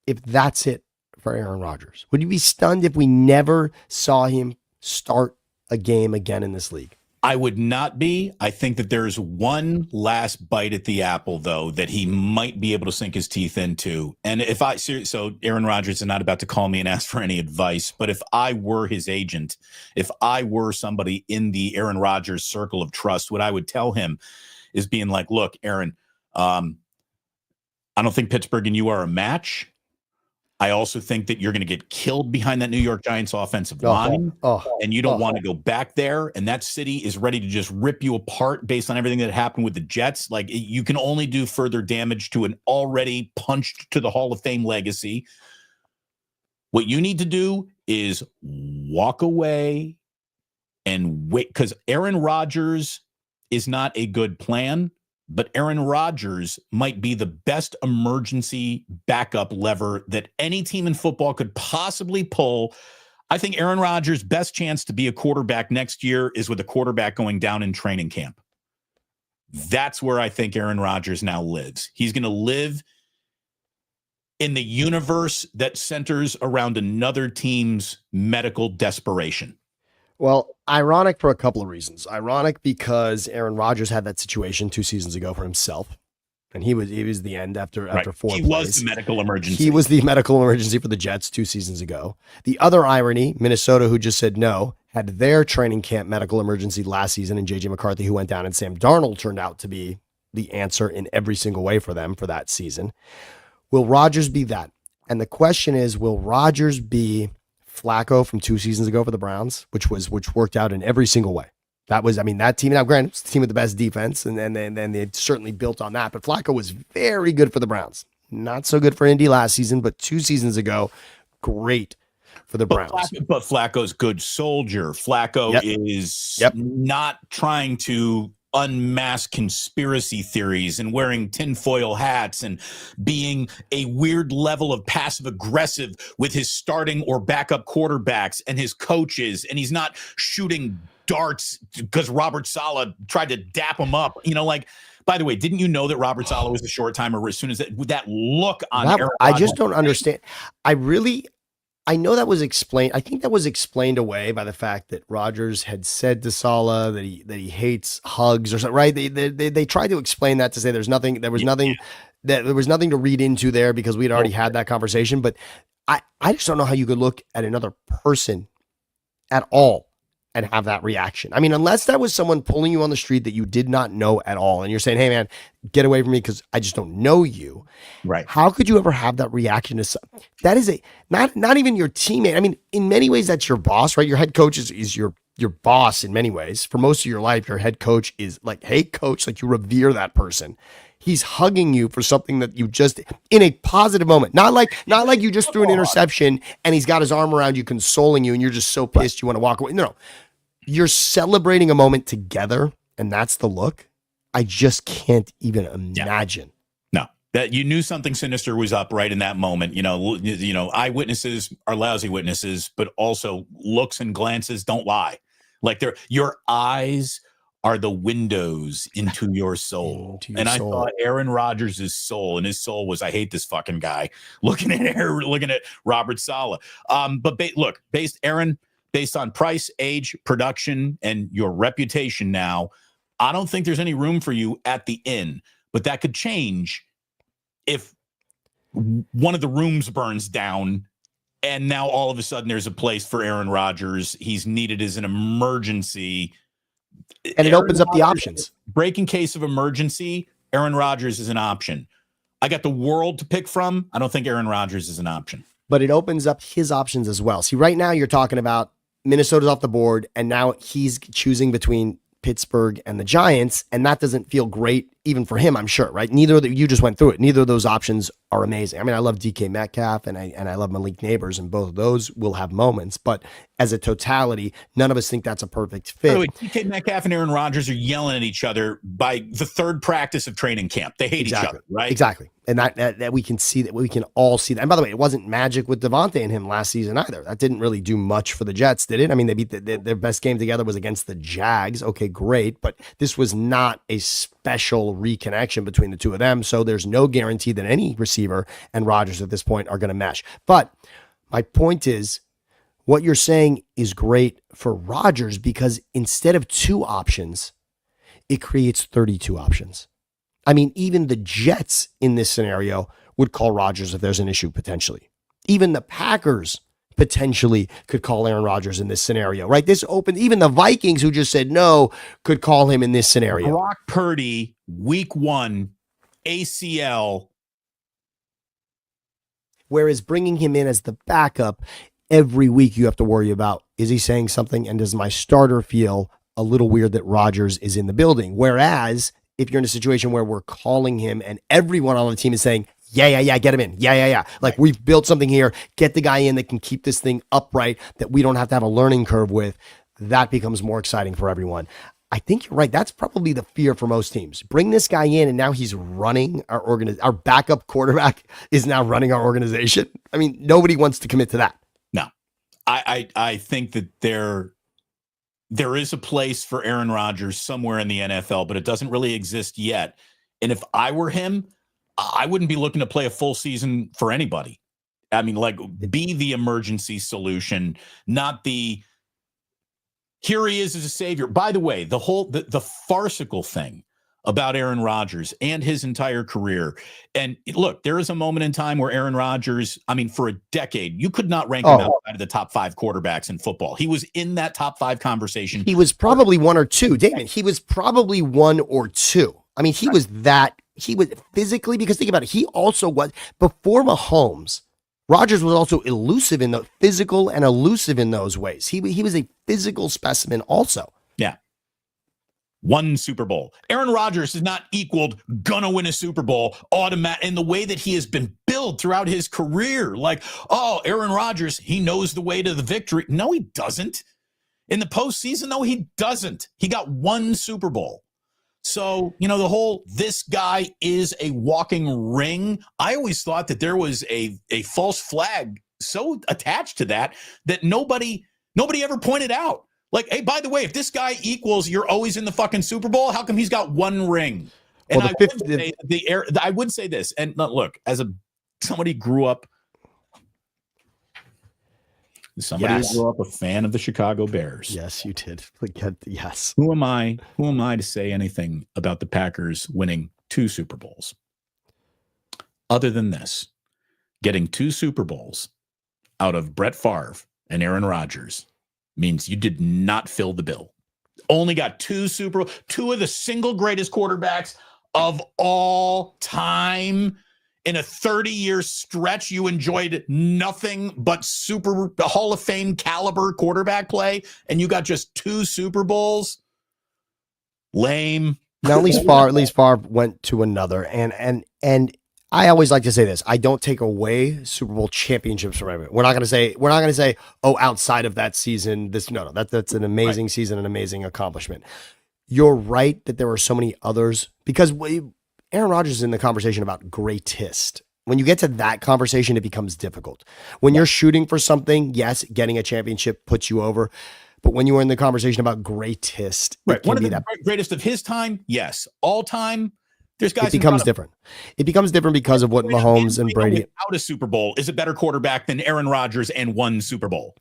if that's it for Aaron Rodgers? Would you be stunned if we never saw him start a game again in this league? I would not be. I think that there's one last bite at the apple, though, that he might be able to sink his teeth into. And so Aaron Rodgers is not about to call me and ask for any advice, but if I were his agent, if I were somebody in the Aaron Rodgers circle of trust, what I would tell him is being like, look, Aaron, I don't think Pittsburgh and you are a match. I also think that you're going to get killed behind that New York Giants offensive line, and you don't want to go back there. And that city is ready to just rip you apart based on everything that happened with the Jets. Like, you can only do further damage to an already punched to the Hall of Fame legacy. What you need to do is walk away and wait, because Aaron Rodgers is not a good plan. But Aaron Rodgers might be the best emergency backup lever that any team in football could possibly pull. I think Aaron Rodgers' best chance to be a quarterback next year is with a quarterback going down in training camp. That's where I think Aaron Rodgers now lives. He's going to live in the universe that centers around another team's medical desperation. Well, ironic for a couple of reasons. Ironic because Aaron Rodgers had that situation 2 seasons ago for himself, and he was the end after 4 plays. He was the medical emergency. He was the medical emergency for the Jets 2 seasons ago. The other irony, Minnesota, who just said no, had their training camp medical emergency last season, and JJ McCarthy, who went down, and Sam Darnold turned out to be the answer in every single way for them for that season. Will Rodgers be that? And the question is, will Rodgers be Flacco from 2 seasons ago for the Browns, which worked out in every single way? That team, now granted, it's the team with the best defense, and then they certainly built on that, but Flacco was very good for the Browns. not so good for Indy last season, but 2 seasons ago, great for the Browns. But Flacco's good soldier. Flacco is not trying to unmask conspiracy theories and wearing tinfoil hats and being a weird level of passive aggressive with his starting or backup quarterbacks and his coaches. And he's not shooting darts because Robert Saleh tried to dap him up. By the way, didn't you know that Robert Saleh was a short timer as soon as that look on Aaron I just don't understand. I know that was explained. I think that was explained away by the fact that Rodgers had said to Saleh that he hates hugs or something, right? They tried to explain that to say there was nothing to read into there because we'd already had that conversation. But I just don't know how you could look at another person at all and have that reaction. I mean, unless that was someone pulling you on the street that you did not know at all, and you're saying, "Hey, man, get away from me because I just don't know you." Right? How could you ever have that reaction to that? Is not even your teammate. I mean, in many ways, that's your boss, right? Your head coach is your boss in many ways. For most of your life, your head coach is like, "Hey, coach," like you revere that person. He's hugging you for something that you just in a positive moment, not like you just threw an interception and he's got his arm around you, consoling you, and you're just so pissed you want to walk away. No. You're celebrating a moment together, and that's the look. I just can't even imagine. No, that you knew something sinister was up right in that moment. Eyewitnesses are lousy witnesses, but also looks and glances don't lie. Like your eyes are the windows into your soul. I thought Aaron Rodgers' soul, and his soul was, I hate this fucking guy, looking at Robert Saleh. Based on price, age, production, and your reputation now, I don't think there's any room for you at the inn. But that could change if one of the rooms burns down and now all of a sudden there's a place for Aaron Rodgers. He's needed as an emergency. And it opens up the options. Break in case of emergency, Aaron Rodgers is an option. I got the world to pick from. I don't think Aaron Rodgers is an option. But it opens up his options as well. See, right now you're talking about Minnesota's off the board, and now he's choosing between Pittsburgh and the Giants, and that doesn't feel great even for him, I'm sure, right? You just went through it. Neither of those options are amazing. I mean, I love DK Metcalf and I love Malik Neighbors, and both of those will have moments, but as a totality, none of us think that's a perfect fit. By the way, DK Metcalf and Aaron Rodgers are yelling at each other by the third practice of training camp. They hate each other, right? Exactly. And that we can see that, we can all see that. And by the way, it wasn't magic with Devontae and him last season either. That didn't really do much for the Jets, did it? I mean, they beat their best game together was against the Jags. Okay, great. But this was not a special reconnection between the two of them. So there's no guarantee that any receiver and Rodgers at this point are going to mesh. But my point is, what you're saying is great for Rodgers because instead of 2 options, it creates 32 options. I mean, even the Jets in this scenario would call Rodgers if there's an issue potentially. Even the Packers potentially could call Aaron Rodgers in this scenario, right? Even the Vikings, who just said no, could call him in this scenario. Brock Purdy, week 1, ACL. Whereas bringing him in as the backup, every week you have to worry about, is he saying something? And does my starter feel a little weird that Rodgers is in the building? Whereas if you're in a situation where we're calling him and everyone on the team is saying, yeah, get him in. Yeah. Like, we've built something here. Get the guy in that can keep this thing upright, that we don't have to have a learning curve with. That becomes more exciting for everyone. I think you're right. That's probably the fear for most teams. Bring this guy in, and now he's running our our backup quarterback is now running our organization. I mean, nobody wants to commit to that. No, I think that there is a place for Aaron Rodgers somewhere in the NFL, but it doesn't really exist yet. And if I were him, I wouldn't be looking to play a full season for anybody. I mean, like, be the emergency solution, not the, here he is as a savior. By the way, the farcical thing about Aaron Rodgers and his entire career. And look, there is a moment in time where Aaron Rodgers, I mean, for a decade, you could not rank him outside of the top 5 quarterbacks in football. He was in that top 5 conversation. He was probably 1 or 2. Damon, he was probably 1 or 2. I mean, he was physically, because think about it, he also was, before Mahomes, Rodgers was also elusive in the physical and elusive in those ways. He was a physical specimen also. Yeah. one Super Bowl. Aaron Rodgers has not equaled gonna win a Super Bowl automatic in the way that he has been built throughout his career. Like, oh, Aaron Rodgers, he knows the way to the victory. No, he doesn't. In the postseason, no, he doesn't. He got one Super Bowl. So, the whole this guy is a walking ring. I always thought that there was a false flag so attached to that nobody ever pointed out. Like, hey, by the way, if this guy equals you're always in the fucking Super Bowl, how come he's got one ring? And well, I would say this, and look, as somebody grew up Somebody who grew up a fan of the Chicago Bears. Yes, you did. Yes. Who am I to say anything about the Packers winning 2 Super Bowls? Other than this, getting 2 Super Bowls out of Brett Favre and Aaron Rodgers means you did not fill the bill. Only got 2 of the single greatest quarterbacks of all time. In a 30-year stretch, you enjoyed nothing but Super Hall of Fame caliber quarterback play, and you got just 2 Super Bowls. Lame. Now, at least Favre went to another, and I always like to say this: I don't take away Super Bowl championships from everyone. We're not going to say, oh, outside of that season, that's an amazing season, an amazing accomplishment. You're right that there were so many others because Aaron Rodgers is in the conversation about greatest. When you get to that conversation, it becomes difficult. When you're shooting for something, yes, getting a championship puts you over. But when you are in the conversation about greatest, right, one of the greatest of his time, yes. All time, there's guys. It becomes different. It becomes different because of what Mahomes and Brady. Without a Super Bowl is a better quarterback than Aaron Rodgers and 1 Super Bowl.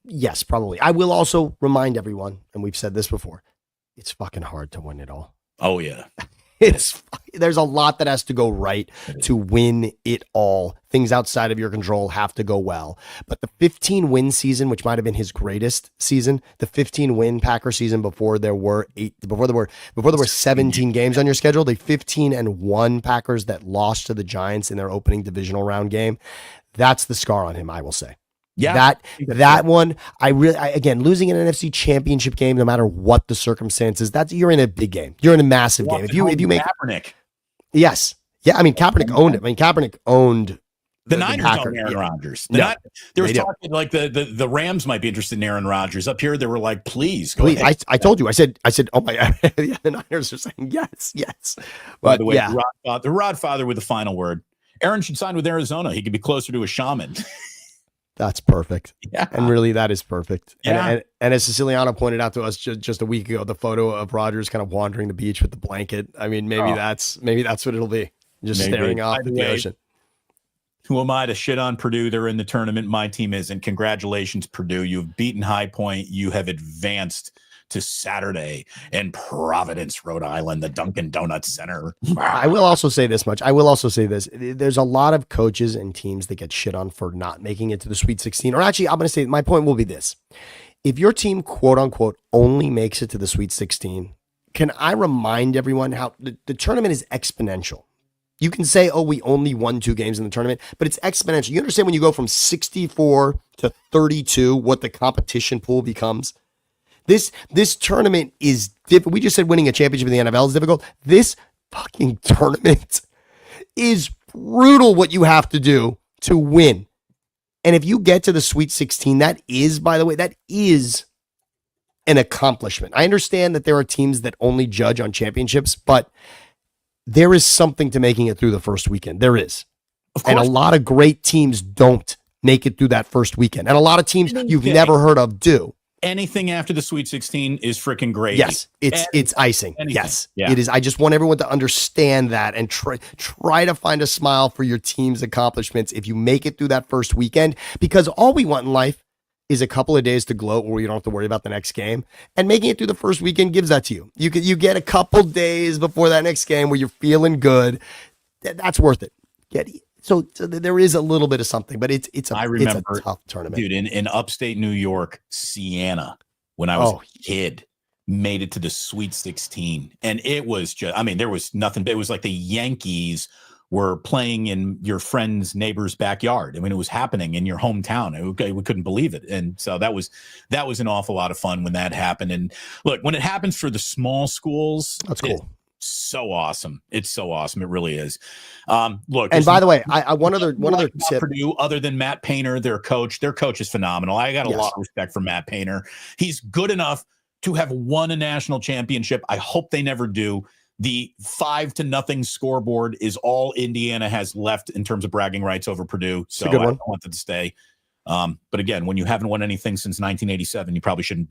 Yes, probably. I will also remind everyone, and we've said this before, it's fucking hard to win it all. Oh, yeah. There's a lot that has to go right to win it all. Things outside of your control have to go well. But the 15-win season, which might have been his greatest season, the 15-win Packer season before there were 17 games on your schedule, the 15-1 Packers that lost to the Giants in their opening divisional round game, that's the scar on him, I will say. Yeah, that one, again, losing an NFC Championship game, no matter what the circumstances, you're in a big game. You're in a massive game. If you make Kaepernick, yes, yeah. I mean, Kaepernick owned it. I mean, Kaepernick owned the Niners owned Aaron Rodgers. There was talking like the Rams might be interested in Aaron Rodgers. Up here, they were like, please, go ahead. I told you. I said, oh my God. Yeah, the Niners are saying yes. By the way, the Rodfather with the final word. Aaron should sign with Arizona. He could be closer to a shaman. That's perfect. Yeah. And really, that is perfect. Yeah. And as Siciliano pointed out to us just a week ago, the photo of Rodgers kind of wandering the beach with the blanket. I mean, maybe that's what it'll be. Just staring off at the ocean. Who am I to shit on Purdue? They're in the tournament. My team isn't. Congratulations, Purdue. You've beaten High Point. You have advanced to Saturday in Providence, Rhode Island, the Dunkin' Donuts Center. I will also say this much. There's a lot of coaches and teams that get shit on for not making it to the Sweet 16. Or actually, I'm going to say my point will be this. If your team, quote unquote, only makes it to the Sweet 16, can I remind everyone how the tournament is exponential? You can say, oh, we only won 2 games in the tournament, but it's exponential. You understand when you go from 64 to 32, what the competition pool becomes? This tournament is different. We just said winning a championship in the NFL is difficult. This fucking tournament is brutal what you have to do to win. And if you get to the Sweet 16, that is an accomplishment. I understand that there are teams that only judge on championships, but there is something to making it through the first weekend. There is. And a lot of great teams don't make it through that first weekend. And a lot of teams you've never heard of do. Anything after the Sweet 16 is freaking great. Yes, it's icing. Anything. Yes, it is. I just want everyone to understand that and try to find a smile for your team's accomplishments if you make it through that first weekend, because all we want in life is a couple of days to gloat where you don't have to worry about the next game. And making it through the first weekend gives that to you. You get a couple days before that next game where you're feeling good. That's worth it. So there is a little bit of something, but it's a tough tournament. Dude, in upstate New York, Siena, when I was a kid, made it to the Sweet 16. And it was just, there was nothing. It was like the Yankees were playing in your friend's neighbor's backyard. I mean, it was happening in your hometown. We couldn't believe it. And so that was an awful lot of fun when that happened. And look, when it happens for the small schools, that's cool. So awesome. It's so awesome. It really is. Look, and by the way, I one other tip. Purdue, other than Matt Painter, their coach is phenomenal. I got a lot of respect for Matt Painter. He's good enough to have won a national championship. I hope they never do. The 5-0 scoreboard is all Indiana has left in terms of bragging rights over Purdue. So I don't want them to stay. But again, when you haven't won anything since 1987, you probably shouldn't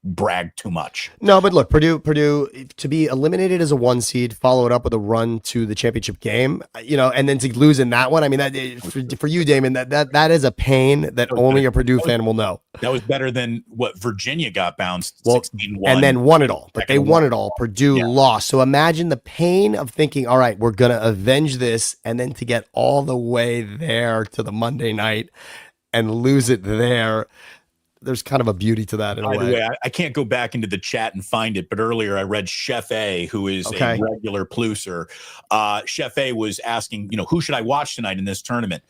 brag too much. No, but look, Purdue to be eliminated as a 1 seed, follow it up with a run to the championship game, and then to lose in that one. I mean, that for you, Damon, that is a pain that only a Purdue fan will know. That was better than what Virginia got bounced 16-1 and then won it all. But they won it all. Purdue lost. So imagine the pain of thinking, all right, we're going to avenge this, and then to get all the way there to the Monday night and lose it there. There's kind of a beauty to that in a way. By the way, I can't go back into the chat and find it, but earlier I read Chef A, who is a regular pluser. Chef A was asking, who should I watch tonight in this tournament?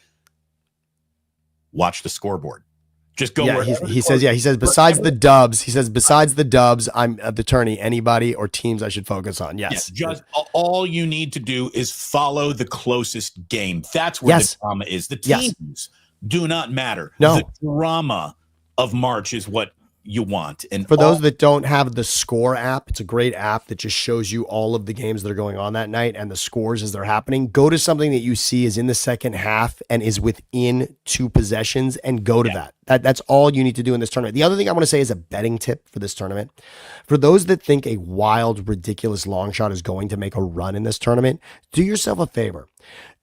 Watch the scoreboard. Just go. Yeah, he says besides the dubs, I'm the tourney. Anybody or teams I should focus on? Yes. Just all you need to do is follow the closest game. That's where the drama is. The teams do not matter. No. The drama of March is what you want. And for those that don't have the Score app, it's a great app that just shows you all of the games that are going on that night and the scores as they're happening. Go to something that you see is in the second half and is within 2 possessions and go to that. That's all you need to do in this tournament. The other thing I want to say is a betting tip for this tournament. For those that think a wild, ridiculous long shot is going to make a run in this tournament, do yourself a favor.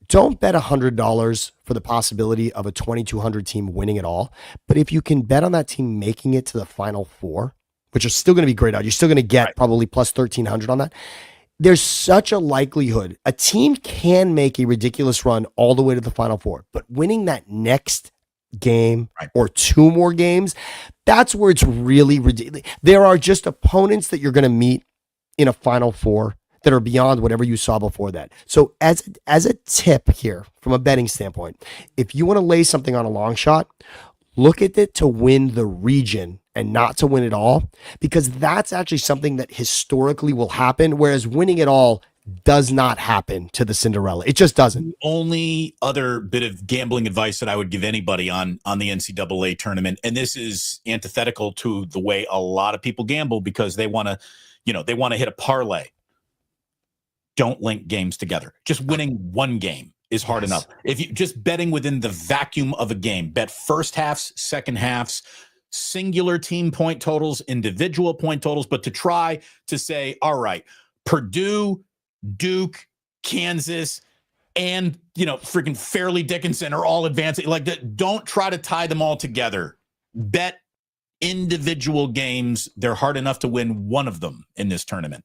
Don't bet $100 for the possibility of a 2,200 team winning it all. But if you can bet on that team making it to the Final Four, which are still going to be great odds, you're still going to get probably plus 1,300 on that. There's such a likelihood a team can make a ridiculous run all the way to the Final Four, but winning that next game or 2 more games, that's where it's really ridiculous. There are just opponents that you're going to meet in a Final Four that are beyond whatever you saw before that. So as a tip here, from a betting standpoint, if you want to lay something on a long shot, look at it to win the region and not to win it all, because that's actually something that historically will happen, whereas winning it all does not happen to the Cinderella. It just doesn't. The only other bit of gambling advice that I would give anybody on the NCAA tournament, and this is antithetical to the way a lot of people gamble because they want to hit a parlay. Don't link games together. Just winning one game is hard enough. If you just betting within the vacuum of a game, bet first halves, second halves, singular team point totals, individual point totals, but to try to say, all right, Purdue, Duke, Kansas, and freaking Fairleigh Dickinson are all advancing. Don't try to tie them all together. Bet individual games. They're hard enough to win one of them in this tournament.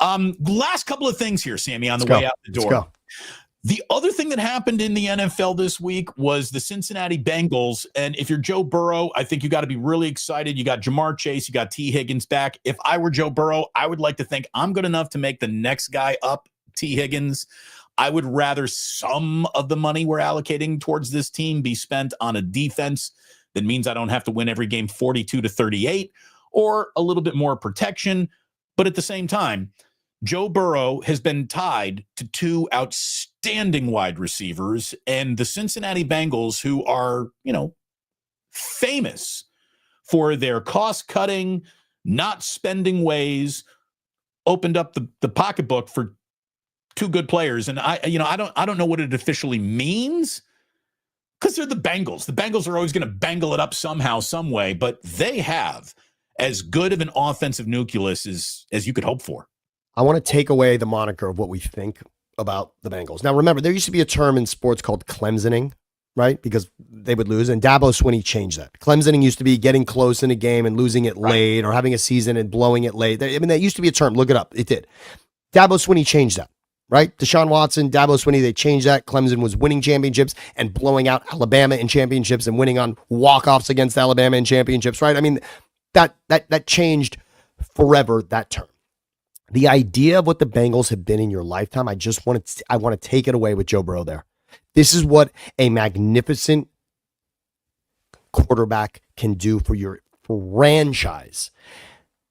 Last couple of things here, Sammy, on the way out the door. Let's go. The other thing that happened in the NFL this week was the Cincinnati Bengals. And if you're Joe Burrow, I think you got to be really excited. You got Jamar Chase, you got T. Higgins back. If I were Joe Burrow, I would like to think I'm good enough to make the next guy up, T. Higgins. I would rather some of the money we're allocating towards this team be spent on a defense that means I don't have to win every game 42-38, or a little bit more protection. But at the same time, Joe Burrow has been tied to 2 outstanding wide receivers, and the Cincinnati Bengals, who are, famous for their cost-cutting, not spending ways, opened up the pocketbook for 2 good players. And I don't know what it officially means, because they're the Bengals. The Bengals are always going to bangle it up somehow, some way, but they have as good of an offensive nucleus as you could hope for. I want to take away the moniker of what we think about the Bengals. Now, remember, there used to be a term in sports called Clemsoning, right? Because they would lose, and Dabo Swinney changed that. Clemsoning used to be getting close in a game and losing it late, or having a season and blowing it late. I mean, that used to be a term. Look it up. It did. Dabo Swinney changed that. Right? Deshaun Watson, Dabo Swinney, they changed that. Clemson was winning championships and blowing out Alabama in championships and winning on walk-offs against Alabama in championships, right? I mean, that changed forever, that term. The idea of what the Bengals have been in your lifetime, I want to take it away with Joe Burrow there. This is what a magnificent quarterback can do for your franchise.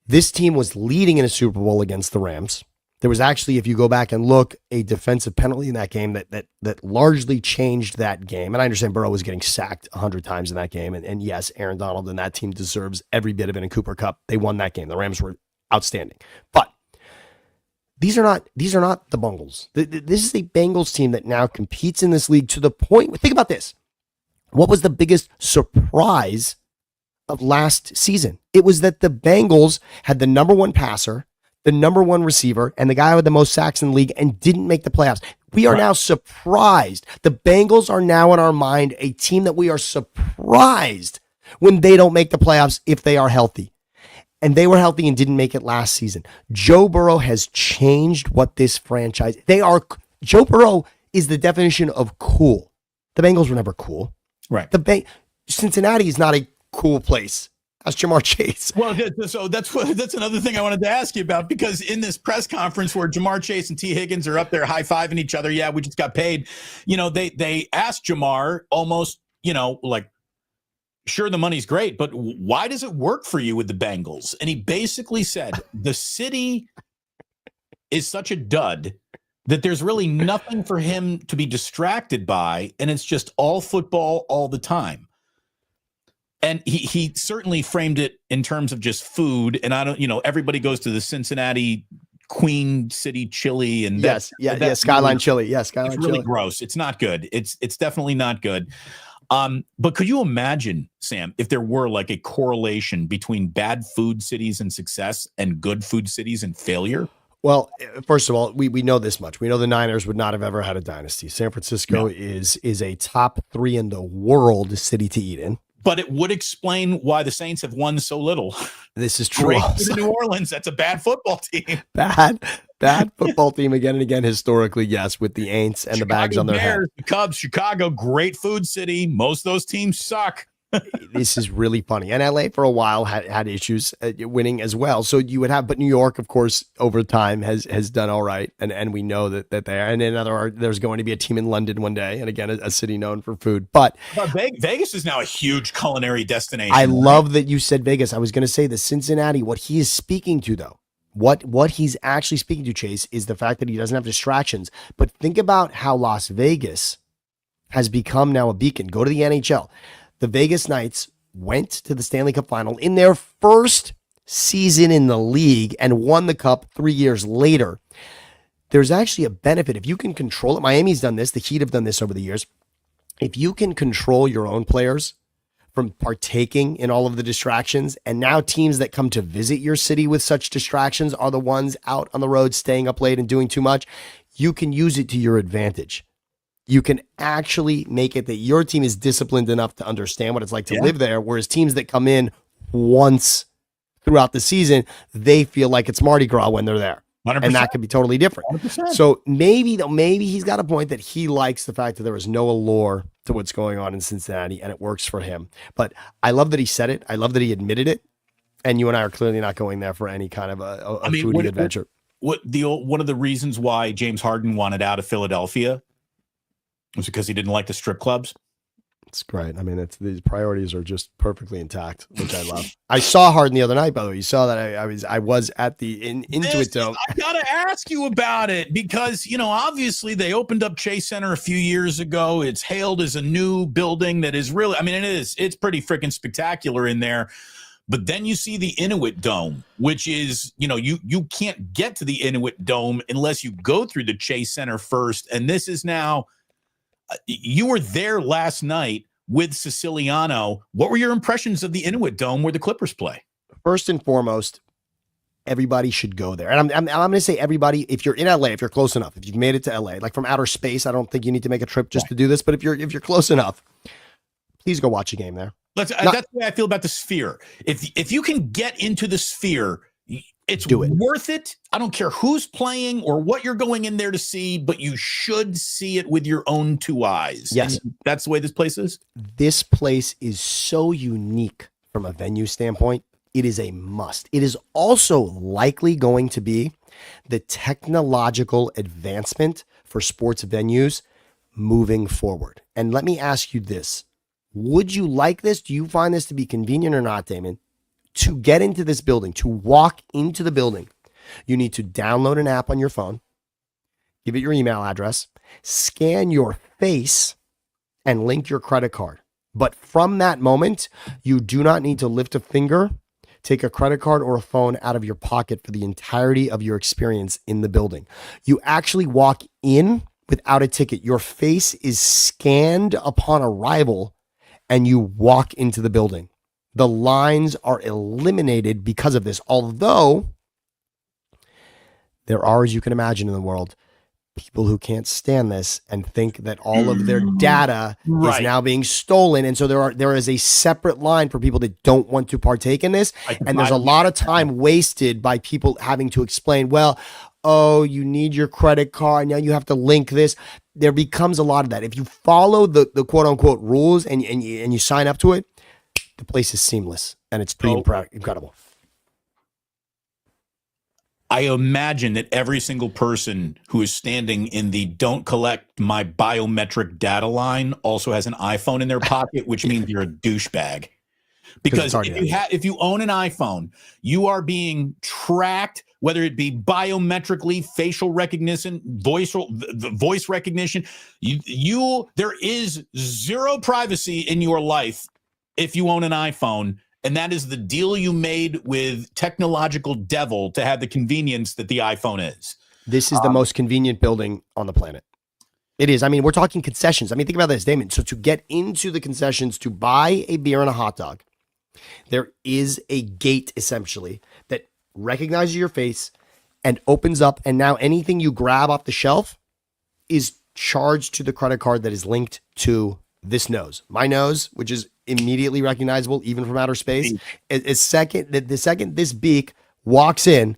This team was leading in a Super Bowl against the Rams. There was actually, if you go back and look, a defensive penalty in that game that largely changed that game. And I understand Burrow was getting sacked 100 times in that game. And yes, Aaron Donald and that team deserves every bit of it in Cooper Kupp. They won that game. The Rams were outstanding. But these are not the Bengals. This is a Bengals team that now competes in this league to the point. Think about this. What was the biggest surprise of last season? It was that the Bengals had the number one passer, the number one receiver, and the guy with the most sacks in the league and didn't make the playoffs. We are now surprised. The Bengals are now in our mind a team that we are surprised when they don't make the playoffs if they are healthy. And they were healthy and didn't make it last season. Joe Burrow has changed what this franchise. Joe Burrow is the definition of cool. The Bengals were never cool. Right. Cincinnati is not a cool place. That's Jamar Chase. Well, so that's another thing I wanted to ask you about, because in this press conference where Jamar Chase and T. Higgins are up there high-fiving each other, yeah, we just got paid. They asked Jamar almost, like, sure, the money's great, but why does it work for you with the Bengals? And he basically said the city is such a dud that there's really nothing for him to be distracted by, and it's just all football all the time. And he certainly framed it in terms of just food. And I don't, everybody goes to the Cincinnati Queen City chili, and Skyline chili. Yes, Skyline it's really chili. gross. It's not good. It's definitely not good. But could you imagine, Sam, if there were like a correlation between bad food cities and success and good food cities and failure? Well, first of all, we know this much. We know the Niners would not have ever had a dynasty. San Francisco is a top 3 in the world city to eat in. But it would explain why the Saints have won so little. This is true. New Orleans, that's a bad football team. Bad football team again and again historically, yes, with the Aints and Chicago, the bags on their head. The Cubs, Chicago, great food city. Most of those teams suck. This is really funny. And LA for a while had issues winning as well. So you would have, but New York, of course, over time has done all right. And we know that they are. And then there's going to be a team in London one day. And again, a city known for food. But Vegas is now a huge culinary destination. I love that you said Vegas. I was going to say the Cincinnati, what he is speaking to though, what he's actually speaking to, Chase, is the fact that he doesn't have distractions. But think about how Las Vegas has become now a beacon. Go to the NHL. The Vegas Knights went to the Stanley Cup final in their first season in the league and won the cup 3 years later. There's actually a benefit if you can control it. Miami's done this. The Heat have done this over the years. If you can control your own players from partaking in all of the distractions, and now teams that come to visit your city with such distractions are the ones out on the road staying up late and doing too much, you can use it to your advantage. You can actually make it that your team is disciplined enough to understand what it's like to live there, whereas teams that come in once throughout the season, they feel like it's Mardi Gras when they're there. 100%. And that could be totally different. 100%. So maybe he's got a point that he likes the fact that there is no allure to what's going on in Cincinnati, and it works for him. But I love that he said it. I love that he admitted it. And you and I are clearly not going there for any kind of a foodie adventure. One of the reasons why James Harden wanted out of Philadelphia was because he didn't like the strip clubs. It's great. I mean, these priorities are just perfectly intact, which I love. I saw Harden the other night, by the way. You saw that I was at the Intuit Dome. I gotta ask you about it because obviously they opened up Chase Center a few years ago. It's hailed as a new building that is really, it's pretty freaking spectacular in there. But then you see the Inuit Dome, which is, you can't get to the Inuit Dome unless you go through the Chase Center first. And this is now. You were there last night with Siciliano. What were your impressions of the Inuit Dome where the Clippers play? First and foremost, everybody should go there. And I'm going to say everybody, if you're in LA, if you're close enough, if you've made it to LA, like from outer space, I don't think you need to make a trip just to do this. But if you're close enough, please go watch a game there. That's the way I feel about the Sphere. If you can get into the Sphere, it's worth it. I don't care who's playing or what you're going in there to see, but you should see it with your own two eyes. Yes. And that's the way this place is. This place is so unique from a venue standpoint. It is a must. It is also likely going to be the technological advancement for sports venues moving forward. And let me ask you this. Would you like this? Do you find this to be convenient or not, Damon? To get into this building, to walk into the building, you need to download an app on your phone, give it your email address, scan your face, and link your credit card. But from that moment, you do not need to lift a finger, take a credit card or a phone out of your pocket for the entirety of your experience in the building. You actually walk in without a ticket. Your face is scanned upon arrival and you walk into the building. The lines are eliminated because of this. Although there are, as you can imagine in the world, people who can't stand this and think that all of their data is now being stolen. And so there is a separate line for people that don't want to partake in this. And there's a lot of time wasted by people having to explain, well, oh, you need your credit card. Now you have to link this. There becomes a lot of that. If you follow the quote unquote rules and you sign up to it, the place is seamless and it's pretty incredible. I imagine that every single person who is standing in the don't collect my biometric data line also has an iPhone in their pocket, which means you're a douchebag. Because if you own an iPhone, you are being tracked, whether it be biometrically, facial recognition, voice recognition. There is zero privacy in your life if you own an iPhone. And that is the deal you made with technological devil to have the convenience that the iPhone is. This is the most convenient building on the planet. It is. I mean, we're talking concessions. I mean, think about this, Damon. So to get into the concessions, to buy a beer and a hot dog, there is a gate essentially that recognizes your face and opens up. And now anything you grab off the shelf is charged to the credit card that is linked to this nose, my nose, which is immediately recognizable even from outer space. The second this beak walks in,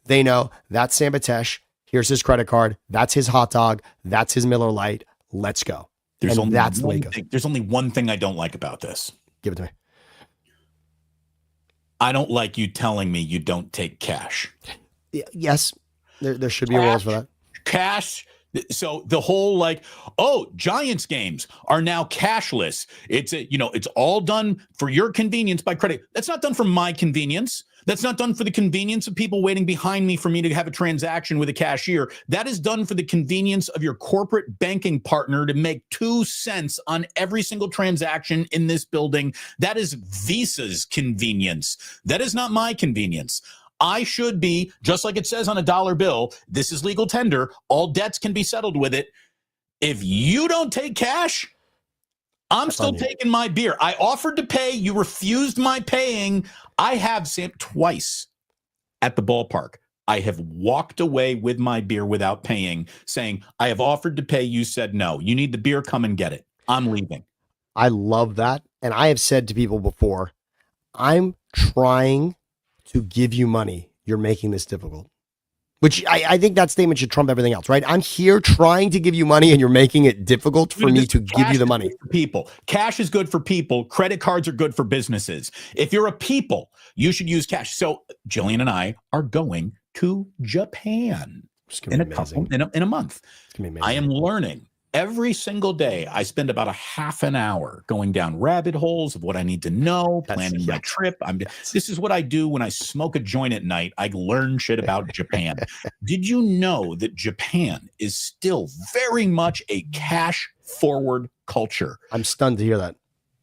they know that's Sam Batesh. Here's his credit card. That's his hot dog. That's his Miller Lite. Let's go. There's only one thing I don't like about this. Give it to me. I don't like you telling me you don't take cash. Yes, there should be rules for that. Cash. So the whole Giants games are now cashless. It's all done for your convenience by credit. That's not done for my convenience. That's not done for the convenience of people waiting behind me for me to have a transaction with a cashier. That is done for the convenience of your corporate banking partner to make 2 cents on every single transaction in this building. That is Visa's convenience. That is not my convenience. I should be, just like it says on a dollar bill, this is legal tender. All debts can be settled with it. If you don't take cash, I'm still taking my beer. I offered to pay. You refused my paying. I have, Sam, twice at the ballpark. I have walked away with my beer without paying, saying, I have offered to pay. You said no. You need the beer. Come and get it. I'm leaving. I love that. And I have said to people before, I'm trying to give you money. You're making this difficult. Which I think that statement should trump everything else, right? I'm here trying to give you money and you're making it difficult for me to give you the money. People. Cash is good for people. Credit cards are good for businesses. If you're a people, you should use cash. So Jillian and I are going to Japan in a month. I am learning. Every single day, I spend about a half an hour going down rabbit holes of what I need to know, planning my trip. This is what I do when I smoke a joint at night. I learn shit about Japan. Did you know that Japan is still very much a cash-forward culture? I'm stunned to hear that.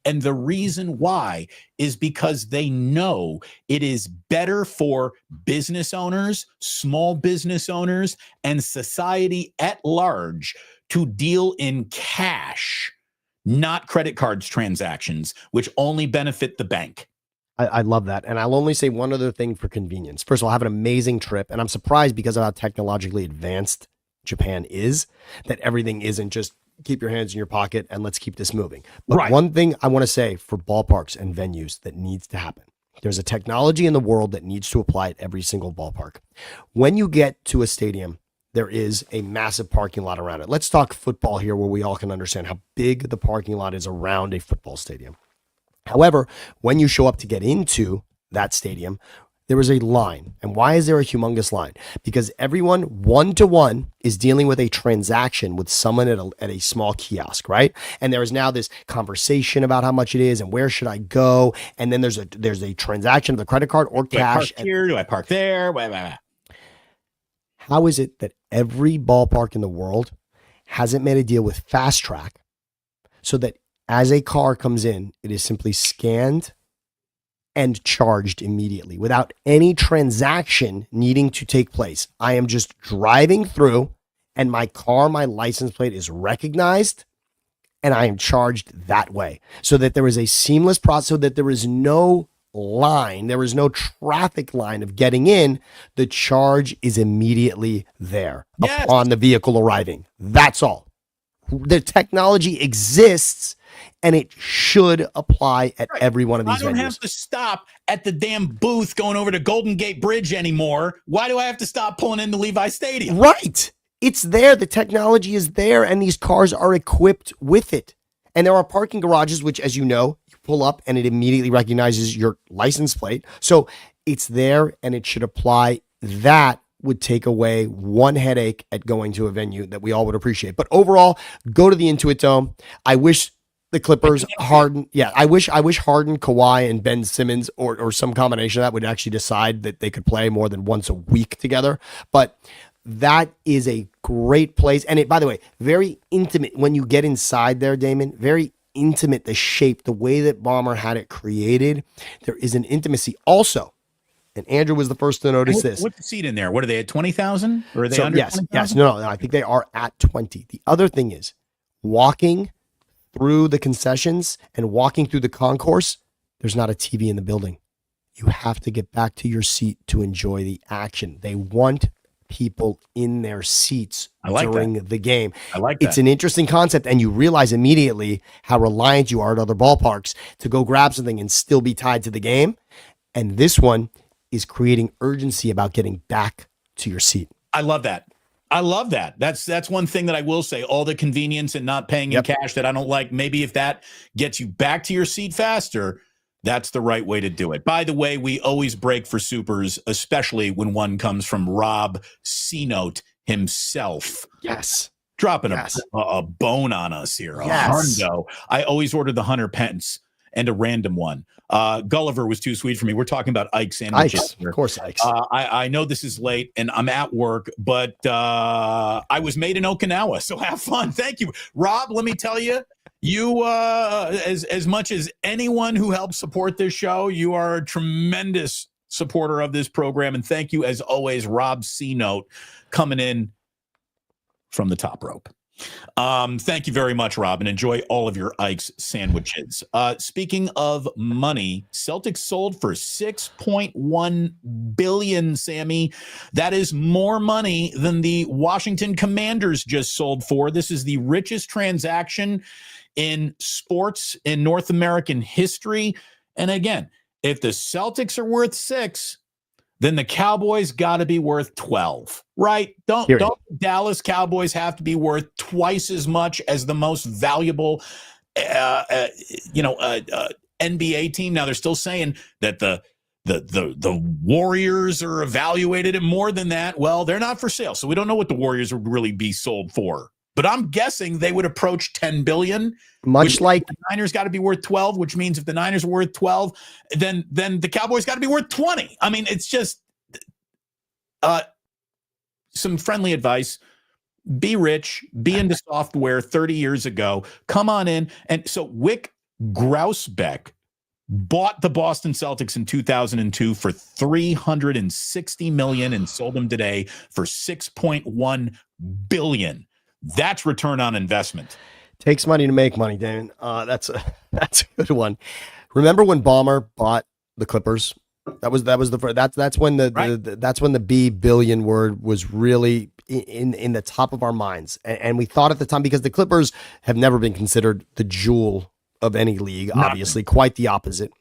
And the reason why is because they know it is better for business owners, small business owners, and society at large to deal in cash, not credit cards transactions, which only benefit the bank. I love that. And I'll only say one other thing for convenience. First of all, have an amazing trip. And I'm surprised because of how technologically advanced Japan is, that everything isn't just keep your hands in your pocket and let's keep this moving. But one thing I want to say for ballparks and venues that needs to happen. There's a technology in the world that needs to apply at every single ballpark. When you get to a stadium, there is a massive parking lot around it. Let's talk football here where we all can understand how big the parking lot is around a football stadium. However, when you show up to get into that stadium, there is a line. And why is there a humongous line? Because everyone one-to-one is dealing with a transaction with someone at a small kiosk, right? And there is now this conversation about how much it is and where should I go. And then there's a transaction of the credit card or cash. Do I park here? Do I park there? Blah, blah, blah. How is it that every ballpark in the world hasn't made a deal with Fast Track so that as a car comes in, it is simply scanned and charged immediately without any transaction needing to take place? I am just driving through and my license plate is recognized and I am charged that way, so that there is a seamless process, so that there is no line, there is no traffic line of getting in. The charge is immediately there upon the vehicle arriving. That's all. The technology exists and it should apply at every one of these venues. I don't have to stop at the damn booth going over to Golden Gate Bridge anymore. Why do I have to stop pulling into Levi Stadium? Right. It's there. The technology is there and these cars are equipped with it. And there are parking garages, which, as you know, you pull up and it immediately recognizes your license plate. So it's there and it should apply. That would take away one headache at going to a venue that we all would appreciate. But overall, go to the Intuit Dome. I wish the Clippers, Harden. Yeah, I wish Harden, Kawhi, and Ben Simmons or some combination of that would actually decide that they could play more than once a week together. But that is a great place. And by the way, very intimate when you get inside there, Damon. Very intimate, the shape, the way that Bomber had it created. There is an intimacy. Also, and Andrew was the first to notice this. What's the seat in there? What are they at, 20,000? Or are they under 20,000? Yes. No, I think they are at 20. The other thing is walking through the concessions and walking through the concourse, there's not a TV in the building. You have to get back to your seat to enjoy the action. They want people in their seats during the game. I like that. It's an interesting concept, and you realize immediately how reliant you are at other ballparks to go grab something and still be tied to the game. And this one is creating urgency about getting back to your seat. I love that. That's one thing that I will say. All the convenience and not paying in cash that I don't like. Maybe if that gets you back to your seat faster, that's the right way to do it. By the way, we always break for supers, especially when one comes from Rob C-Note himself. Yes. Dropping a bone on us here. A hundo. I always order the 100 pence and a random one. Gulliver was too sweet for me. We're talking about Ike sandwiches. Of course, Ike's. I know this is late and I'm at work, but I was made in Okinawa, so have fun. Thank you. Rob, let me tell you, you, as much as anyone who helps support this show, you are a tremendous supporter of this program. And thank you, as always, Rob C-Note, coming in from the top rope. Thank you very much, Rob, and enjoy all of your Ike's sandwiches. Speaking of money, Celtics sold for $6.1 billion, Sammy. That is more money than the Washington Commanders just sold for. This is the richest transaction in sports in North American history. And again, if the Celtics are worth 6, then the Cowboys got to be worth 12, right? Don't Dallas Cowboys have to be worth twice as much as the most valuable, NBA team? Now they're still saying that the Warriors are evaluated at more than that. Well, they're not for sale, so we don't know what the Warriors would really be sold for. But I'm guessing they would approach $10 billion. Much like the Niners got to be worth 12, which means if the Niners are worth 12, then the Cowboys got to be worth 20. I mean, it's just some friendly advice. Be rich, be into software 30 years ago. Come on in. And so Wick Grousbeck bought the Boston Celtics in 2002 for $360 million and sold them today for $6.1 billion. That's return on investment. Takes money to make money, Damon. That's a good one. Remember when Ballmer bought the Clippers? That's when the B billion word was really in the top of our minds, and we thought at the time, because the Clippers have never been considered the jewel of any league. Obviously, quite the opposite.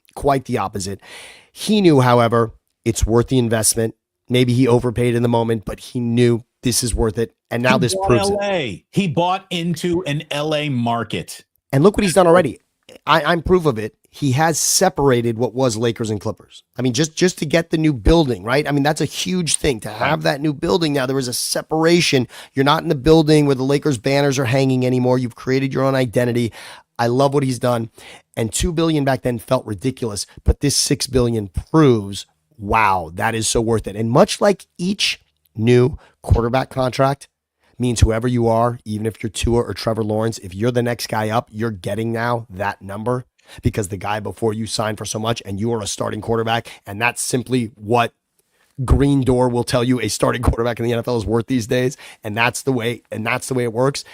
He knew, however, it's worth the investment. Maybe he overpaid in the moment, but he knew this is worth it. And now this proves it. He bought into an LA market. And look what he's done already. I'm proof of it. He has separated what was Lakers and Clippers. I mean, just to get the new building, right? I mean, that's a huge thing to have that new building. Now there is a separation. You're not in the building where the Lakers banners are hanging anymore. You've created your own identity. I love what he's done. And $2 billion back then felt ridiculous, but this $6 billion proves, wow, that is so worth it. And much like each new quarterback contract means whoever you are, even if you're Tua or Trevor Lawrence, if you're the next guy up, you're getting now that number because the guy before you signed for so much and you are a starting quarterback. And that's simply what Green Door will tell you a starting quarterback in the NFL is worth these days. And that's the way it works.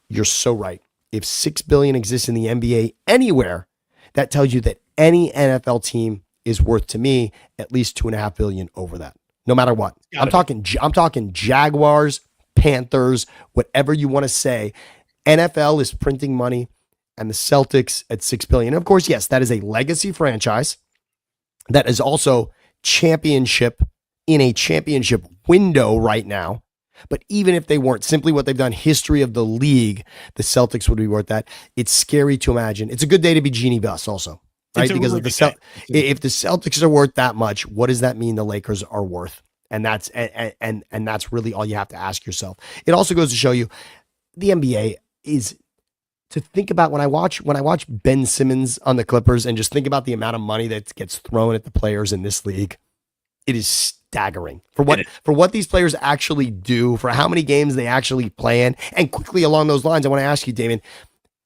You're so right. If $6 billion exists in the NBA anywhere, that tells you that any NFL team is worth, to me, at least $2.5 billion over that, no matter what. I'm talking Jaguars, Panthers, whatever you want to say. NFL is printing money, and the Celtics at $6 billion. And of course, yes, that is a legacy franchise that is also championship in a championship window right now. But even if they weren't, simply what they've done, history of the league, the Celtics would be worth that. It's scary to imagine. It's a good day to be Jeannie Buss also, right? Because if the Celtics are worth that much, what does that mean the Lakers are worth? And that's really all you have to ask yourself. It also goes to show you the NBA is to think about when I watch Ben Simmons on the Clippers and just think about the amount of money that gets thrown at the players in this league. It is staggering for what these players actually do, for how many games they actually play in. And quickly along those lines, I want to ask you, Damon,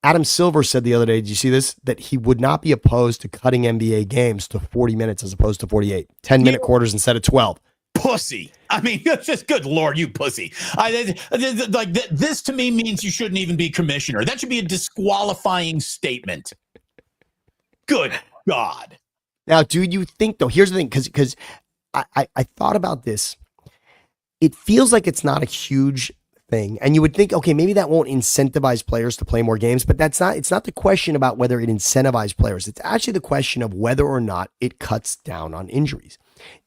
Adam Silver said the other day, did you see this? That he would not be opposed to cutting NBA games to 40 minutes as opposed to 48, 10-minute quarters instead of 12. Pussy. I mean, just good Lord, you pussy. This to me means you shouldn't even be commissioner. That should be a disqualifying statement. Good God. Now, do you think, though, here's the thing, because I thought about this. It feels like it's not a huge thing. And you would think, okay, maybe that won't incentivize players to play more games, but it's not the question about whether it incentivizes players. It's actually the question of whether or not it cuts down on injuries.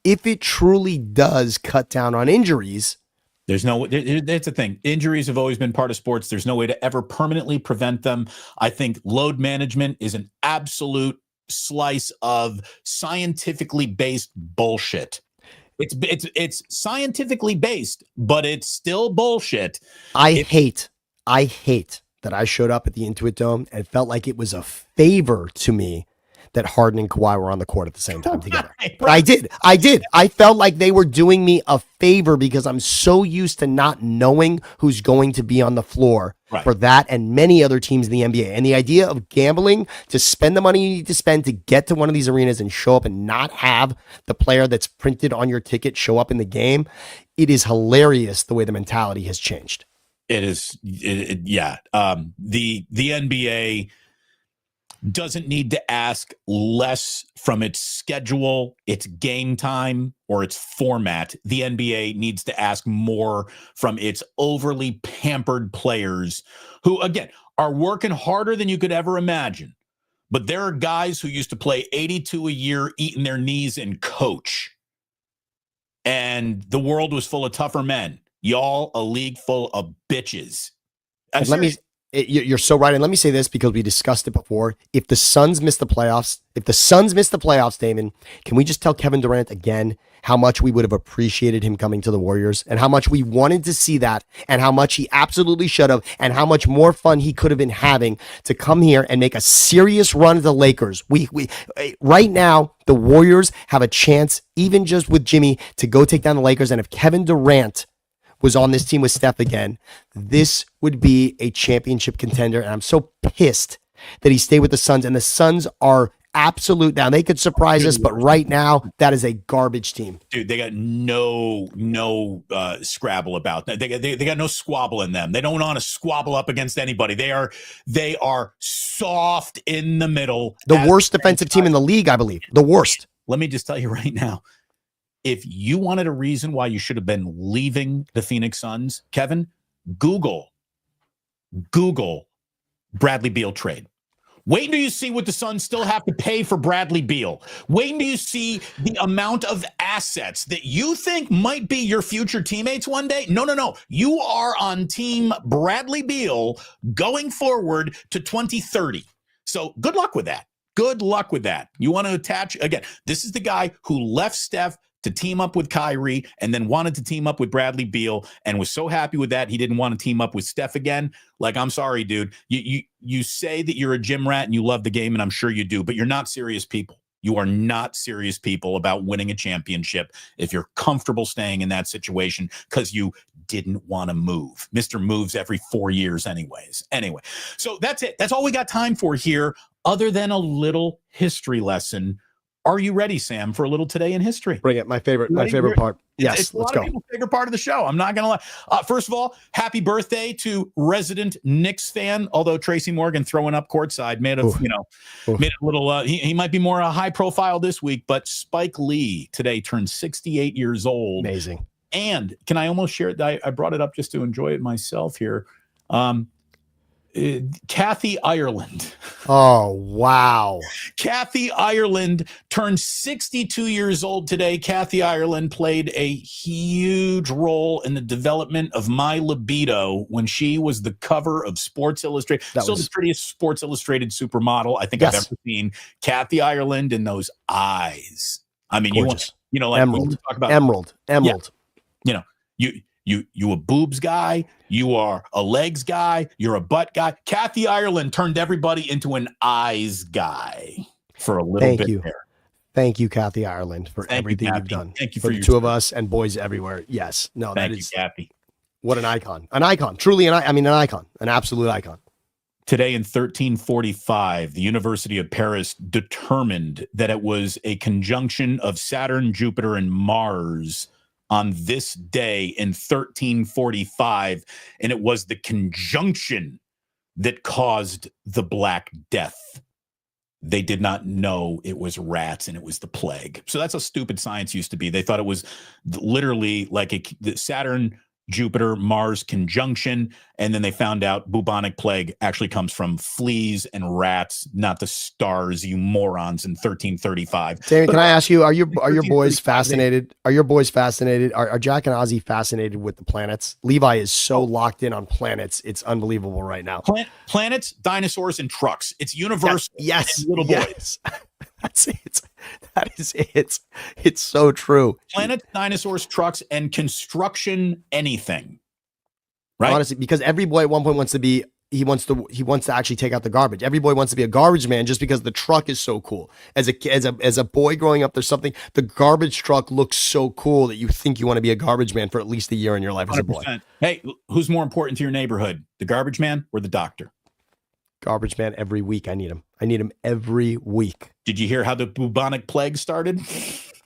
If it truly does cut down on injuries, that's the thing. Injuries have always been part of sports. There's no way to ever permanently prevent them. I think load management is an absolute slice of scientifically based bullshit. It's scientifically based, but it's still bullshit. I hate that I showed up at the Intuit Dome and felt like it was a favor to me that Harden and Kawhi were on the court at the same time together. But I did. I felt like they were doing me a favor because I'm so used to not knowing who's going to be on the floor for that and many other teams in the NBA. And the idea of gambling to spend the money you need to spend to get to one of these arenas and show up and not have the player that's printed on your ticket show up in the game, it is hilarious the way the mentality has changed. It is. Yeah. The NBA doesn't need to ask less from its schedule, its game time, or its format. The NBA needs to ask more from its overly pampered players who, again, are working harder than you could ever imagine. But there are guys who used to play 82 a year, eating their knees and coach. And the world was full of tougher men. Y'all, a league full of bitches. You're so right. And let me say this because we discussed it before. If the Suns miss the playoffs, Damon, can we just tell Kevin Durant again how much we would have appreciated him coming to the Warriors and how much we wanted to see that and how much he absolutely should have and how much more fun he could have been having to come here and make a serious run at the Lakers. We right now, the Warriors have a chance, even just with Jimmy, to go take down the Lakers. And if Kevin Durant was on this team with Steph again, this would be a championship contender. And I'm so pissed that he stayed with the Suns. And the Suns are absolute. Now, they could surprise us, but right now, that is a garbage team. Dude, they got no scrabble about that. They got no squabble in them. They don't want to squabble up against anybody. They are soft in the middle. The worst defensive team in the league, I believe. The worst. Let me just tell you right now. If you wanted a reason why you should have been leaving the Phoenix Suns, Kevin, Google Bradley Beal trade. Wait until you see what the Suns still have to pay for Bradley Beal. Wait until you see the amount of assets that you think might be your future teammates one day. No. You are on team Bradley Beal going forward to 2030. So good luck with that. Good luck with that. You want to attach again. This is the guy who left Steph to team up with Kyrie and then wanted to team up with Bradley Beal and was so happy with that he didn't want to team up with Steph again. Like, I'm sorry, dude. You say that you're a gym rat and you love the game, and I'm sure you do, but you're not serious people. You are not serious people about winning a championship if you're comfortable staying in that situation because you didn't want to move. Mr. Moves every 4 years anyways. Anyway, so that's it. That's all we got time for here, other than a little history lesson. Are you ready, Sam, for a little Today in History? Bring it. My favorite part. Yes, it's let's a lot go. of people's favorite part of the show. I'm not going to lie. First of all, happy birthday to resident Knicks fan, although Tracy Morgan throwing up courtside made a little, he might be more high profile this week, but Spike Lee today turned 68 years old. Amazing. And can I almost share it? I brought it up just to enjoy it myself here. Kathy Ireland. Oh, wow. Kathy Ireland turned 62 years old today. Kathy Ireland played a huge role in the development of my libido when she was the cover of Sports Illustrated. The prettiest Sports Illustrated supermodel I think I've ever seen. Kathy Ireland and those eyes. I mean, gorgeous. like emerald. Talk about Emerald. Yeah. You a boobs guy, you are a legs guy, you're a butt guy. Kathy Ireland turned everybody into an eyes guy for a little bit there. Thank you, Kathy Ireland, for everything you've done. Thank you for the two of us and boys everywhere. Yes. No, Thank you, Kathy. What an icon. An icon. Truly an icon. An absolute icon. Today in 1345, the University of Paris determined that it was a conjunction of Saturn, Jupiter, and Mars on this day in 1345, and it was the conjunction that caused the Black Death. They did not know it was rats and it was the plague. So that's how stupid science used to be. They thought it was literally like the Saturn, Jupiter, Mars conjunction, and then they found out bubonic plague actually comes from fleas and rats, not the stars, you morons, in 1335. Damon, can I ask you, are your boys fascinated? Are your boys fascinated? Are Jack and Ozzy fascinated with the planets? Levi is so locked in on planets. It's unbelievable right now. Planets, dinosaurs, and trucks. It's universal. Yes. Little boys. That's it. That is it. It's so true. Planets, dinosaurs, trucks, and construction anything. Right? Honestly, because every boy at one point wants to actually take out the garbage. Every boy wants to be a garbage man just because the truck is so cool. As a boy growing up, there's something, the garbage truck looks so cool that you think you want to be a garbage man for at least a year in your life as a boy. Hey, who's more important to your neighborhood? The garbage man or the doctor? Garbage man every week. I need him. I need him every week. Did you hear how the bubonic plague started?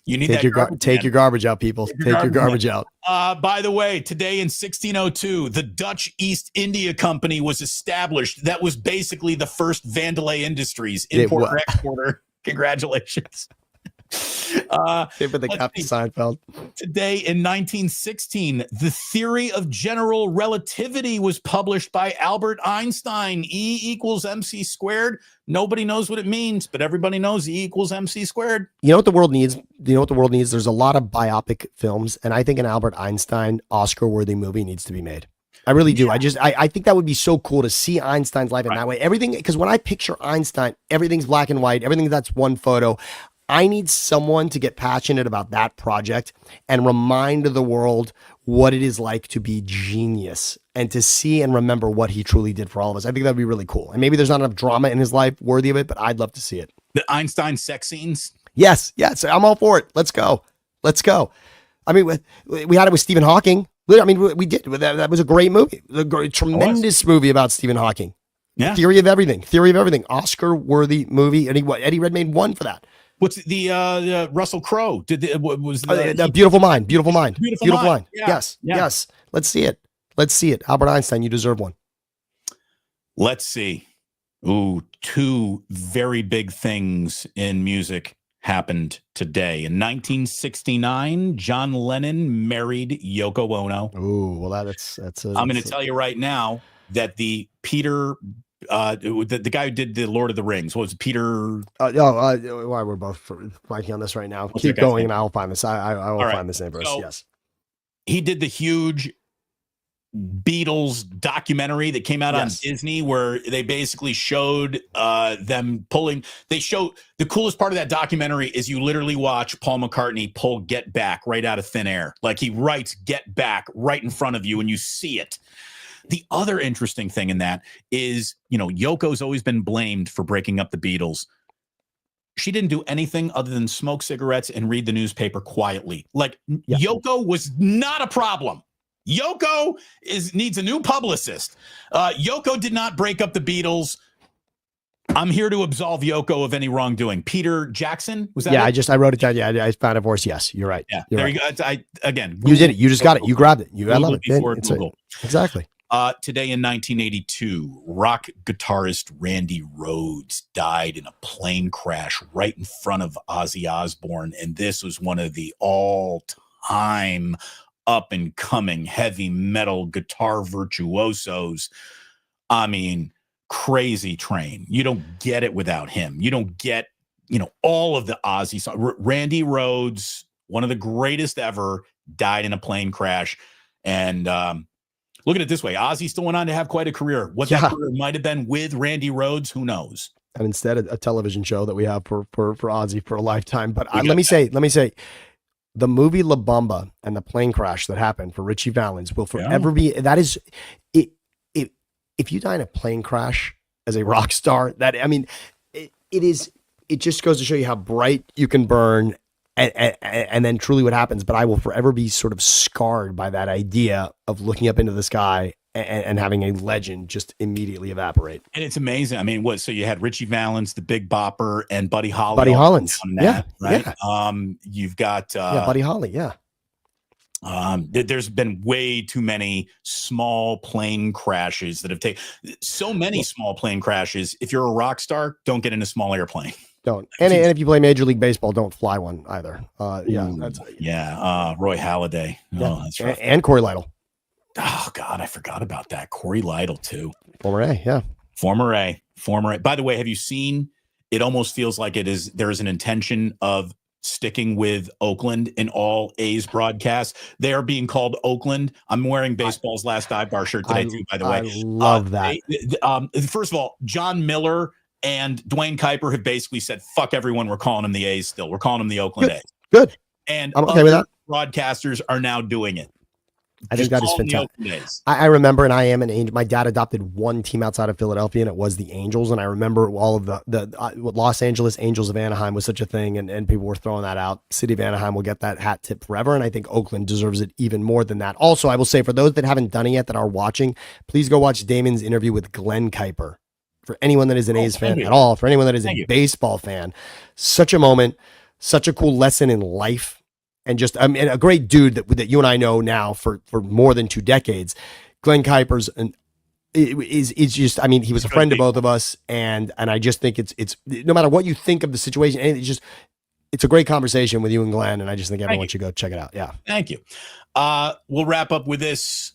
You need take your garbage out, people. Take your garbage out. By the way, today in 1602, the Dutch East India Company was established. That was basically the first Vandalay Industries, importer, exporter. Congratulations. David the Captain Seinfeld. Today in 1916, the theory of general relativity was published by Albert Einstein. E equals MC squared. Nobody knows what it means, but everybody knows E equals MC squared. You know what the world needs? There's a lot of biopic films, and I think an Albert Einstein Oscar-worthy movie needs to be made. I really do. I think that would be so cool to see Einstein's life in that way. Everything, because when I picture Einstein, everything's black and white. Everything that's one photo. I need someone to get passionate about that project and remind the world what it is like to be genius and to see and remember what he truly did for all of us. I think that'd be really cool. And maybe there's not enough drama in his life worthy of it, but I'd love to see it. The Einstein sex scenes? Yes. I'm all for it. Let's go. I mean, we had it with Stephen Hawking. I mean, we did. That was a great movie. Tremendous movie about Stephen Hawking. Yeah. Theory of everything. Oscar-worthy movie. And Eddie Redmayne won for that. What's the Russell Crowe? Beautiful Mind. Beautiful Mind. Yeah. Yes. Let's see it. Albert Einstein, you deserve one. Let's see. Ooh, two very big things in music happened today. In 1969, John Lennon married Yoko Ono. Ooh, well, I'm going to tell you right now that the Peter. The guy who did the Lord of the Rings, what was it, Peter? Why we're both blanking on this right now. Keep going, and I'll find this. I will find this name for us. Yes, he did the huge Beatles documentary that came out on Disney, where they basically showed them pulling. They show the coolest part of that documentary is you literally watch Paul McCartney pull "Get Back" right out of thin air. Like he writes "Get Back" right in front of you, and you see it. The other interesting thing in that is, Yoko's always been blamed for breaking up the Beatles. She didn't do anything other than smoke cigarettes and read the newspaper quietly. Like Yoko was not a problem. Yoko needs a new publicist. Yoko did not break up the Beatles. I'm here to absolve Yoko of any wrongdoing. Peter Jackson, was that? Yeah, I wrote it down. Yeah, I found a voice. Yes, you're right. Yeah, you're there right. you go. Again, you did it. You just got it. You grabbed it. I love it. Before Google. Exactly. Today in 1982, rock guitarist Randy Rhoads died in a plane crash right in front of Ozzy Osbourne, and this was one of the all-time up-and-coming heavy metal guitar virtuosos. I mean, crazy train. You don't get it without him. You don't get, all of the Ozzy songs. Randy Rhoads, one of the greatest ever, died in a plane crash, and look at it this way. Ozzy still went on to have quite a career. What that career might have been with Randy Rhoads, who knows? And instead, a television show that we have for Ozzy for a lifetime. But let me say, the movie La Bamba and the plane crash that happened for Richie Valens will forever be. That is, if you die in a plane crash as a rock star, it just goes to show you how bright you can burn. And then truly what happens, but I will forever be sort of scarred by that idea of looking up into the sky and having a legend just immediately evaporate. And it's amazing. I mean, so you had Richie Valens, the Big Bopper, and Buddy Holly. Buddy Hollins. Right? Yeah. You've got Buddy Holly. Yeah. There's been way too many small plane crashes that have taken so many small plane crashes. If you're a rock star, don't get in a small airplane. Don't. And if you play Major League Baseball, don't fly one either. Roy Halladay. Oh, that's rough. And Corey Lytle. Oh God, I forgot about that. Corey Lytle too. Former A, yeah. Former A. By the way, have you seen? It almost feels like there is an intention of sticking with Oakland in all A's broadcasts. They are being called Oakland. I'm wearing baseball's last dive bar shirt today too, by the way. I love that. First of all, John Miller and Dwayne Kuiper have basically said, fuck everyone. We're calling them the A's still. We're calling them the Oakland A's. Good. And I'm okay with that. Broadcasters are now doing it. I think that is fantastic. I remember, and I am an Angel. My dad adopted one team outside of Philadelphia, and it was the Angels. And I remember all of the Los Angeles Angels of Anaheim was such a thing, and people were throwing that out. City of Anaheim will get that hat tip forever, and I think Oakland deserves it even more than that. Also, I will say, for those that haven't done it yet that are watching, please go watch Damon's interview with Glenn Kuiper. For anyone that is an A's fan at all, for anyone that is a baseball fan, such a moment, such a cool lesson in life. And just, a great dude that you and I know now for more than 2 decades. Glenn Kuiper's is just, he was a friend of both of us, and I just think it's no matter what you think of the situation, and it's a great conversation with you and Glenn, and I just think everyone should go check it out. Yeah, thank you. We'll wrap up with this.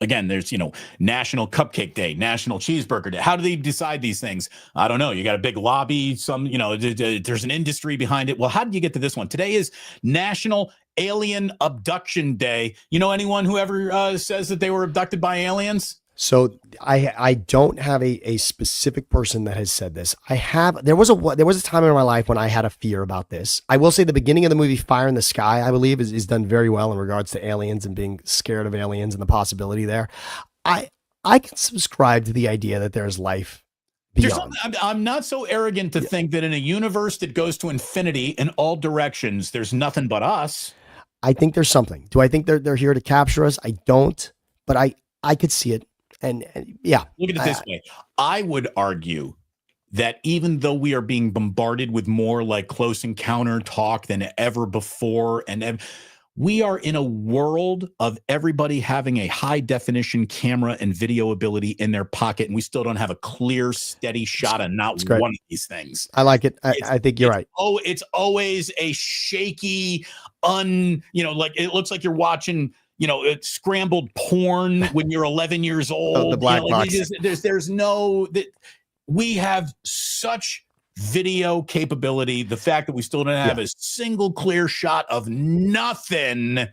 Again, there's, National Cupcake Day, National Cheeseburger Day. How do they decide these things? I don't know. You got a big lobby, there's an industry behind it. Well, how did you get to this one? Today is National Alien Abduction Day. You know anyone who ever says that they were abducted by aliens? So I don't have a specific person that has said this. There was a time in my life when I had a fear about this. I will say the beginning of the movie Fire in the Sky, I believe, is done very well in regards to aliens and being scared of aliens and the possibility there. I can subscribe to the idea that there's life beyond. I'm not so arrogant to think that in a universe that goes to infinity in all directions, there's nothing but us. I think there's something. Do I think they're here to capture us? I don't, but I could see it. And yeah, look at it this way. I would argue that even though we are being bombarded with more like close encounter talk than ever before, and we are in a world of everybody having a high definition camera and video ability in their pocket, and we still don't have a clear, steady shot of not one of these things. I like it. I think you're right. Oh, it's always a shaky, like it looks like you're watching it's scrambled porn when you're 11 years old. The black box. There's no that we have such video capability. The fact that we still don't have a single clear shot of nothing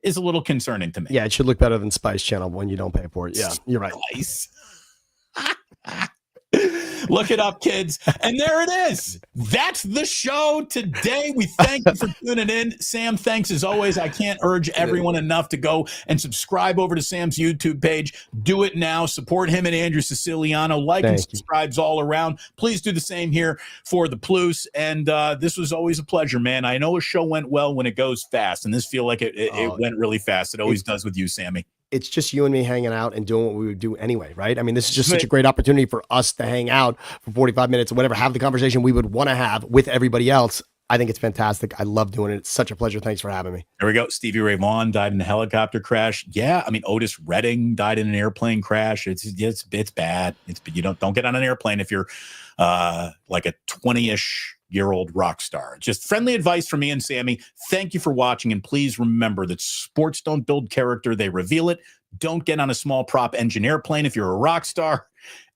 is a little concerning to me. Yeah, it should look better than Spice Channel when you don't pay for it. Yeah, you're right. Spice. Look it up, kids. And there it is. That's the show today. We thank you for tuning in. Sam, thanks as always. I can't urge everyone enough to go and subscribe over to Sam's YouTube page. Do it now. Support him and Andrew Siciliano. And subscribes all around. Please do the same here for the Plus. And this was always a pleasure, man. I know a show went well when it goes fast, and this feel like it went really fast. It always does with you, Sammy. It's just you and me hanging out and doing what we would do anyway, right? I mean, this is just such a great opportunity for us to hang out for 45 minutes or whatever, have the conversation we would want to have with everybody else. I think it's fantastic. I love doing it. It's such a pleasure. Thanks for having me. There we go. Stevie Ray Vaughan died in a helicopter crash. Yeah, I mean, Otis Redding died in an airplane crash. It's bad. You don't get on an airplane if you're like a 20-ish-year-old rock star. Just friendly advice from me and Sammy. Thank you for watching, and please remember that sports don't build character, they reveal it. Don't get on a small prop engine airplane if you're a rock star.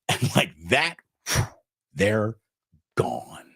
And like that, they're gone.